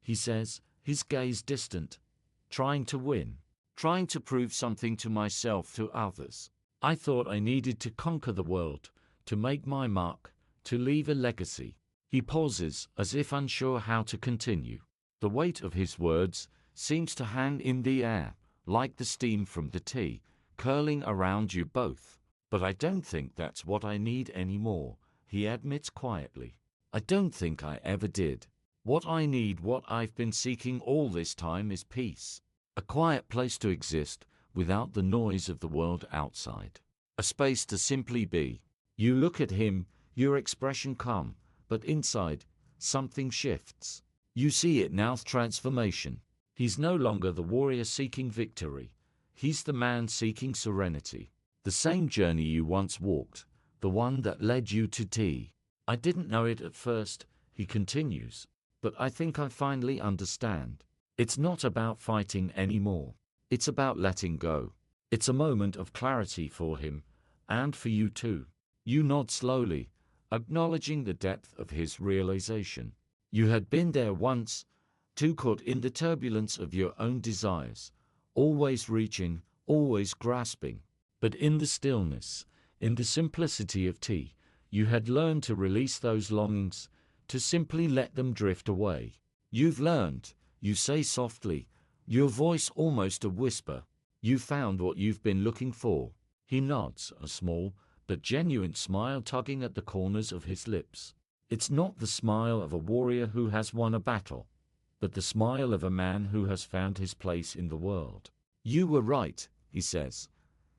he says, his gaze distant, trying to win, trying to prove something to myself, to others. I thought I needed to conquer the world, to make my mark, to leave a legacy. He pauses, as if unsure how to continue. The weight of his words seems to hang in the air, like the steam from the tea, curling around you both. But I don't think that's what I need anymore, he admits quietly. I don't think I ever did. What I need, what I've been seeking all this time, is peace. A quiet place to exist without the noise of the world outside. A space to simply be. You look at him, your expression calm, but inside, something shifts. You see it now, transformation. He's no longer the warrior seeking victory. He's the man seeking serenity. The same journey you once walked, the one that led you to tea. I didn't know it at first, he continues, but I think I finally understand. It's not about fighting anymore. It's about letting go. It's a moment of clarity for him, and for you too. You nod slowly, acknowledging the depth of his realization. You had been there once, too caught in the turbulence of your own desires, always reaching, always grasping. But in the stillness, in the simplicity of tea, you had learned to release those longings, to simply let them drift away. You've learned, you say softly, your voice almost a whisper. You found what you've been looking for. He nods, a small but genuine smile tugging at the corners of his lips. It's not the smile of a warrior who has won a battle, but the smile of a man who has found his place in the world. You were right, he says,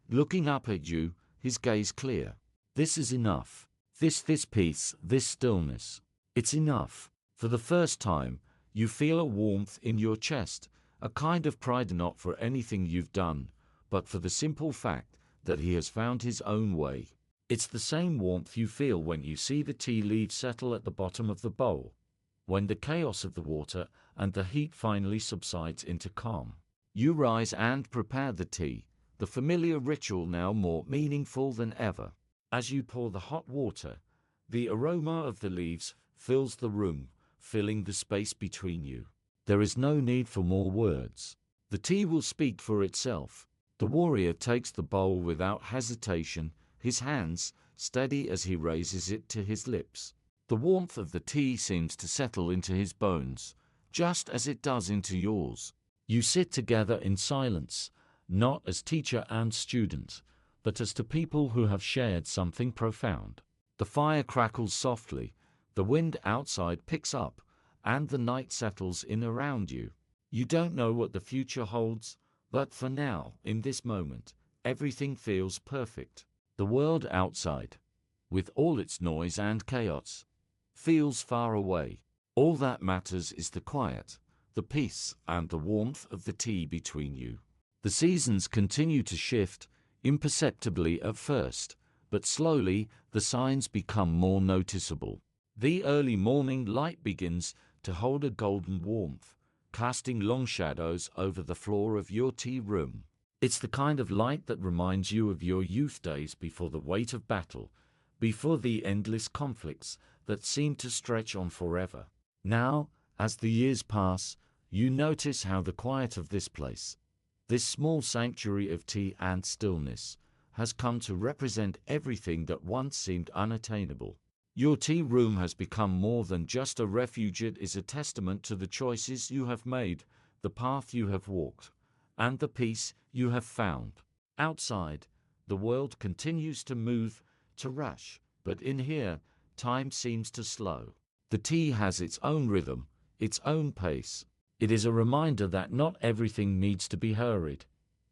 looking up at you, his gaze clear. This is enough. This peace, this stillness. It's enough. For the first time, you feel a warmth in your chest, a kind of pride, not for anything you've done, but for the simple fact that he has found his own way. It's the same warmth you feel when you see the tea leaves settle at the bottom of the bowl, when the chaos of the water and the heat finally subsides into calm. You rise and prepare the tea, the familiar ritual now more meaningful than ever. As you pour the hot water, the aroma of the leaves fills the room, filling the space between you. There is no need for more words. The tea will speak for itself. The warrior takes the bowl without hesitation, his hands steady as he raises it to his lips. The warmth of the tea seems to settle into his bones, just as it does into yours. You sit together in silence, not as teacher and student, but as two people who have shared something profound. The fire crackles softly, the wind outside picks up, and the night settles in around you. You don't know what the future holds, but for now, in this moment, everything feels perfect. The world outside, with all its noise and chaos, feels far away. All that matters is the quiet, the peace, and the warmth of the tea between you. The seasons continue to shift, imperceptibly at first, but slowly the signs become more noticeable. The early morning light begins to hold a golden warmth, casting long shadows over the floor of your tea room. It's the kind of light that reminds you of your youth days before the weight of battle, before the endless conflicts that seem to stretch on forever. Now, as the years pass, you notice how the quiet of this place, this small sanctuary of tea and stillness, has come to represent everything that once seemed unattainable. Your tea room has become more than just a refuge. It is a testament to the choices you have made, the path you have walked, and the peace you have found. Outside, the world continues to move, to rush, but in here, time seems to slow. The tea has its own rhythm, its own pace. It is a reminder that not everything needs to be hurried,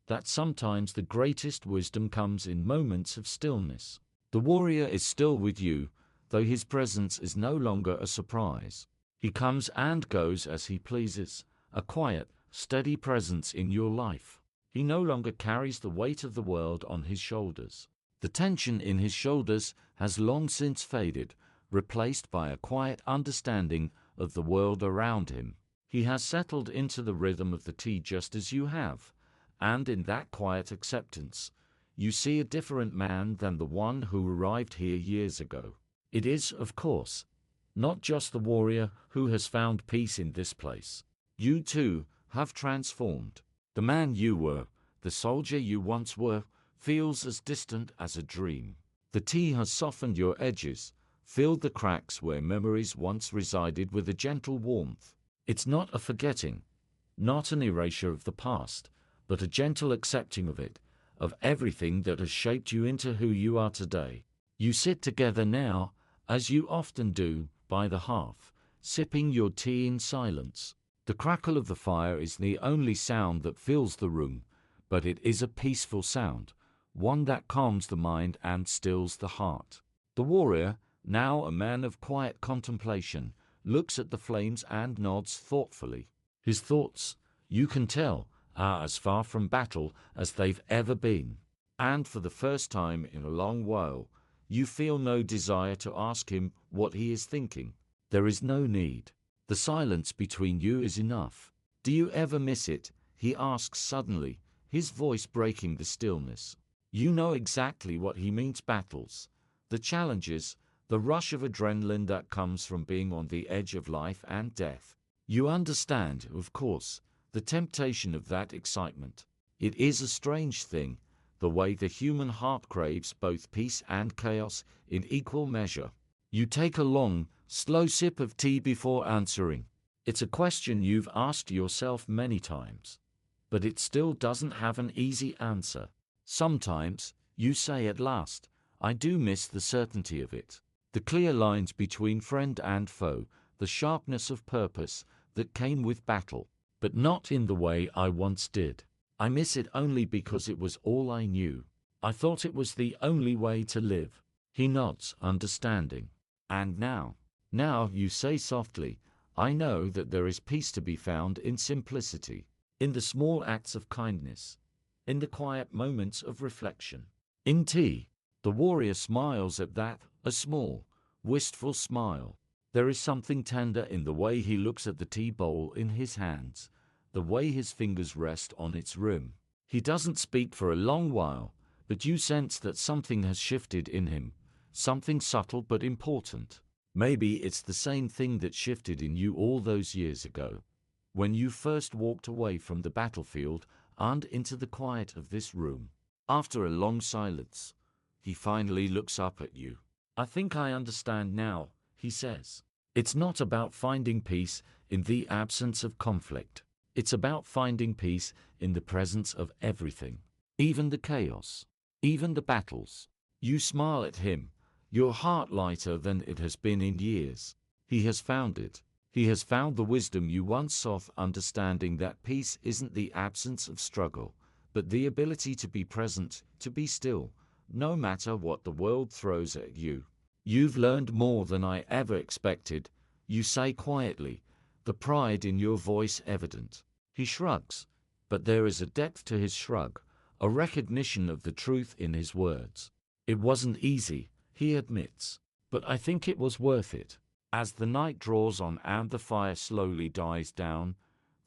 that sometimes the greatest wisdom comes in moments of stillness. The warrior is still with you, though his presence is no longer a surprise. He comes and goes as he pleases, a quiet, steady presence in your life. He no longer carries the weight of the world on his shoulders. The tension in his shoulders has long since faded, replaced by a quiet understanding of the world around him. He has settled into the rhythm of the tea just as you have, and in that quiet acceptance, you see a different man than the one who arrived here years ago. It is, of course, not just the warrior who has found peace in this place. You too have transformed. The man you were, the soldier you once were, feels as distant as a dream. The tea has softened your edges, filled the cracks where memories once resided with a gentle warmth. It's not a forgetting, not an erasure of the past, but a gentle accepting of it, of everything that has shaped you into who you are today. You sit together now, as you often do, by the hearth, sipping your tea in silence. The crackle of the fire is the only sound that fills the room, but it is a peaceful sound, one that calms the mind and stills the heart. The warrior, now a man of quiet contemplation, looks at the flames and nods thoughtfully. His thoughts, you can tell, are as far from battle as they've ever been. And for the first time in a long while, you feel no desire to ask him what he is thinking. There is no need. The silence between you is enough. Do you ever miss it? He asks suddenly, his voice breaking the stillness. You know exactly what he means: battles, the challenges, the rush of adrenaline that comes from being on the edge of life and death. You understand, of course, the temptation of that excitement. It is a strange thing, the way the human heart craves both peace and chaos in equal measure. You take a long, slow sip of tea before answering. It's a question you've asked yourself many times, but it still doesn't have an easy answer. Sometimes, you say at last, I do miss the certainty of it. The clear lines between friend and foe, the sharpness of purpose that came with battle, but not in the way I once did. I miss it only because it was all I knew. I thought it was the only way to live. He nods, understanding. And now, you say softly, I know that there is peace to be found in simplicity, in the small acts of kindness, in the quiet moments of reflection. In tea, the warrior smiles at that, a small, wistful smile. There is something tender in the way he looks at the tea bowl in his hands, the way his fingers rest on its rim. He doesn't speak for a long while, but you sense that something has shifted in him, something subtle but important. Maybe it's the same thing that shifted in you all those years ago, when you first walked away from the battlefield and into the quiet of this room. After a long silence, he finally looks up at you. I think I understand now, he says. It's not about finding peace in the absence of conflict. It's about finding peace in the presence of everything, even the chaos, even the battles. You smile at him, your heart lighter than it has been in years. He has found it. He has found the wisdom you once sought, understanding that peace isn't the absence of struggle, but the ability to be present, to be still, no matter what the world throws at you. You've learned more than I ever expected, you say quietly, the pride in your voice evident. He shrugs, but there is a depth to his shrug, a recognition of the truth in his words. It wasn't easy, he admits, but I think it was worth it. As the night draws on and the fire slowly dies down,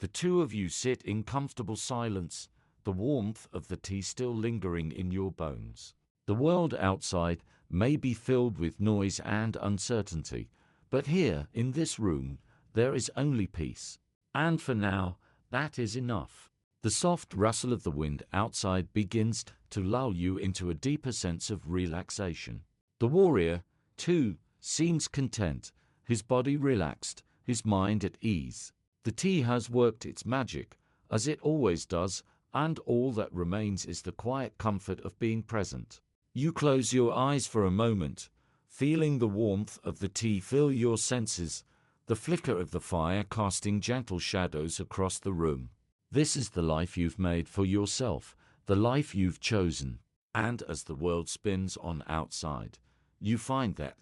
the two of you sit in comfortable silence, the warmth of the tea still lingering in your bones. The world outside may be filled with noise and uncertainty, but here, in this room, there is only peace. And for now, that is enough. The soft rustle of the wind outside begins to lull you into a deeper sense of relaxation. The warrior, too, seems content, his body relaxed, his mind at ease. The tea has worked its magic, as it always does, and all that remains is the quiet comfort of being present. You close your eyes for a moment, feeling the warmth of the tea fill your senses, the flicker of the fire casting gentle shadows across the room. This is the life you've made for yourself, the life you've chosen. And as the world spins on outside, you find that,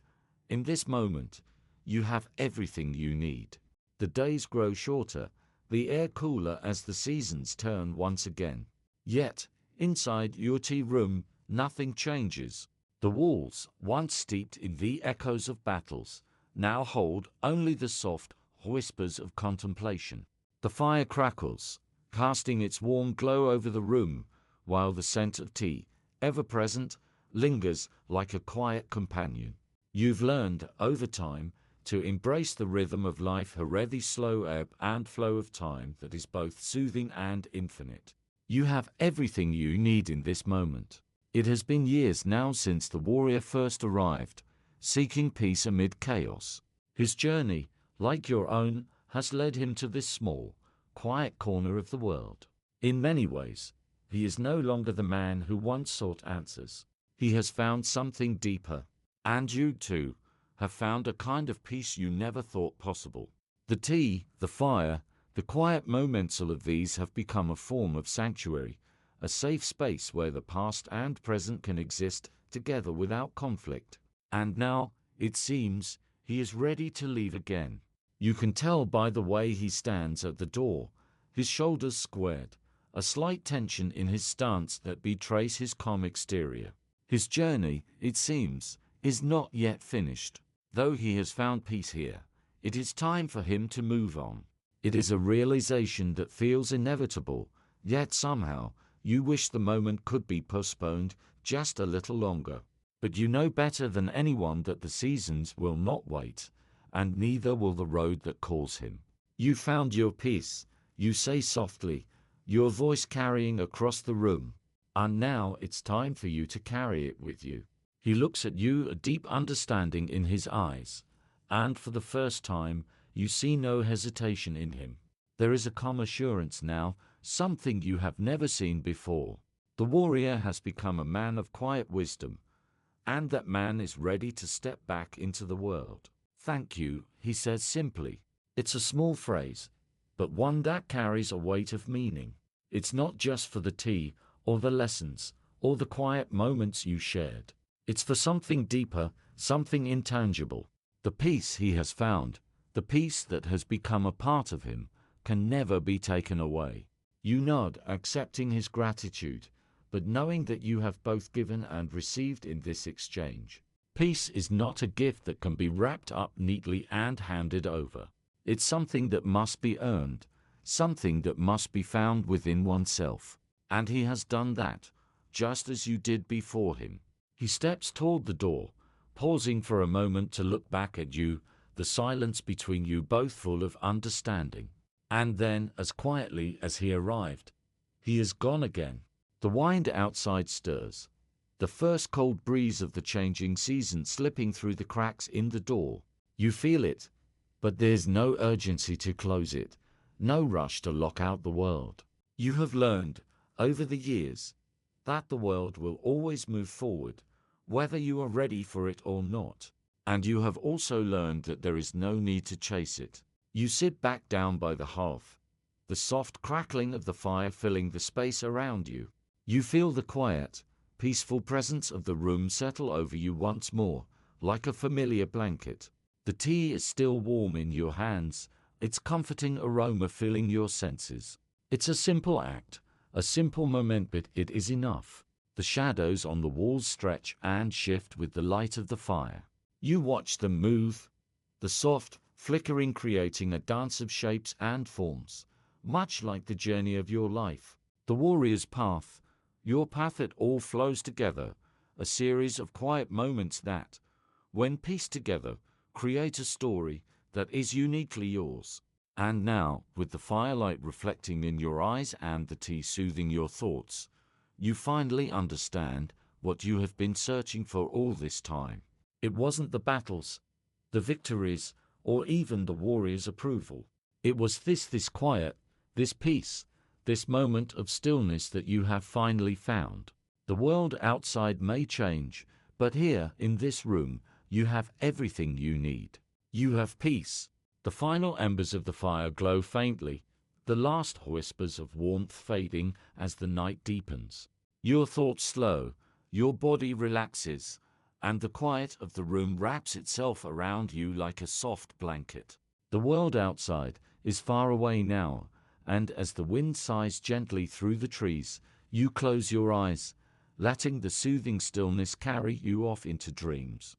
in this moment, you have everything you need. The days grow shorter, the air cooler as the seasons turn once again. Yet, inside your tea room, Nothing changes. The walls, once steeped in the echoes of battles, now hold only the soft whispers of contemplation. The fire crackles, casting its warm glow over the room, while the scent of tea, ever present, lingers like a quiet companion. You've learned, over time, to embrace the rhythm of life, the slow ebb and flow of time that is both soothing and infinite. You have everything you need in this moment. It has been years now since the warrior first arrived, seeking peace amid chaos. His journey, like your own, has led him to this small, quiet corner of the world. In many ways, he is no longer the man who once sought answers. He has found something deeper. And you, too, have found a kind of peace you never thought possible. The tea, the fire, the quiet moments, all of these have become a form of sanctuary, a safe space where the past and present can exist together without conflict. And now, it seems, he is ready to leave again. You can tell by the way he stands at the door, his shoulders squared, a slight tension in his stance that betrays his calm exterior. His journey, it seems, is not yet finished. Though he has found peace here, it is time for him to move on. It is a realization that feels inevitable, yet somehow, you wish the moment could be postponed just a little longer. But you know better than anyone that the seasons will not wait, and neither will the road that calls him. You found your peace, you say softly, your voice carrying across the room. And now it's time for you to carry it with you. He looks at you, a deep understanding in his eyes, and for the first time, you see no hesitation in him. There is a calm assurance now, something you have never seen before. The warrior has become a man of quiet wisdom, and that man is ready to step back into the world. Thank you, he says simply. It's a small phrase, but one that carries a weight of meaning. It's not just for the tea, or the lessons, or the quiet moments you shared. It's for something deeper, something intangible. The peace he has found, the peace that has become a part of him, can never be taken away. You nod, accepting his gratitude, but knowing that you have both given and received in this exchange. Peace is not a gift that can be wrapped up neatly and handed over. It's something that must be earned, something that must be found within oneself. And he has done that, just as you did before him. He steps toward the door, pausing for a moment to look back at you, the silence between you both full of understanding. And then, as quietly as he arrived, he is gone again. The wind outside stirs, the first cold breeze of the changing season slipping through the cracks in the door. You feel it, but there's no urgency to close it, no rush to lock out the world. You have learned, over the years, that the world will always move forward, whether you are ready for it or not. And you have also learned that there is no need to chase it. You sit back down by the hearth, the soft crackling of the fire filling the space around you. You feel the quiet, peaceful presence of the room settle over you once more, like a familiar blanket. The tea is still warm in your hands, its comforting aroma filling your senses. It's a simple act, a simple moment, but it is enough. The shadows on the walls stretch and shift with the light of the fire. You watch them move, the soft, flickering creating a dance of shapes and forms, much like the journey of your life. The warrior's path, your path, it all flows together, a series of quiet moments that, when pieced together, create a story that is uniquely yours. And now, with the firelight reflecting in your eyes and the tea soothing your thoughts, you finally understand what you have been searching for all this time. It wasn't the battles, the victories, or even the warrior's approval. It was this quiet, this peace, this moment of stillness that you have finally found. The world outside may change, but here, in this room, you have everything you need. You have peace. The final embers of the fire glow faintly, the last whispers of warmth fading as the night deepens. Your thoughts slow, your body relaxes, and the quiet of the room wraps itself around you like a soft blanket. The world outside is far away now, and as the wind sighs gently through the trees, you close your eyes, letting the soothing stillness carry you off into dreams.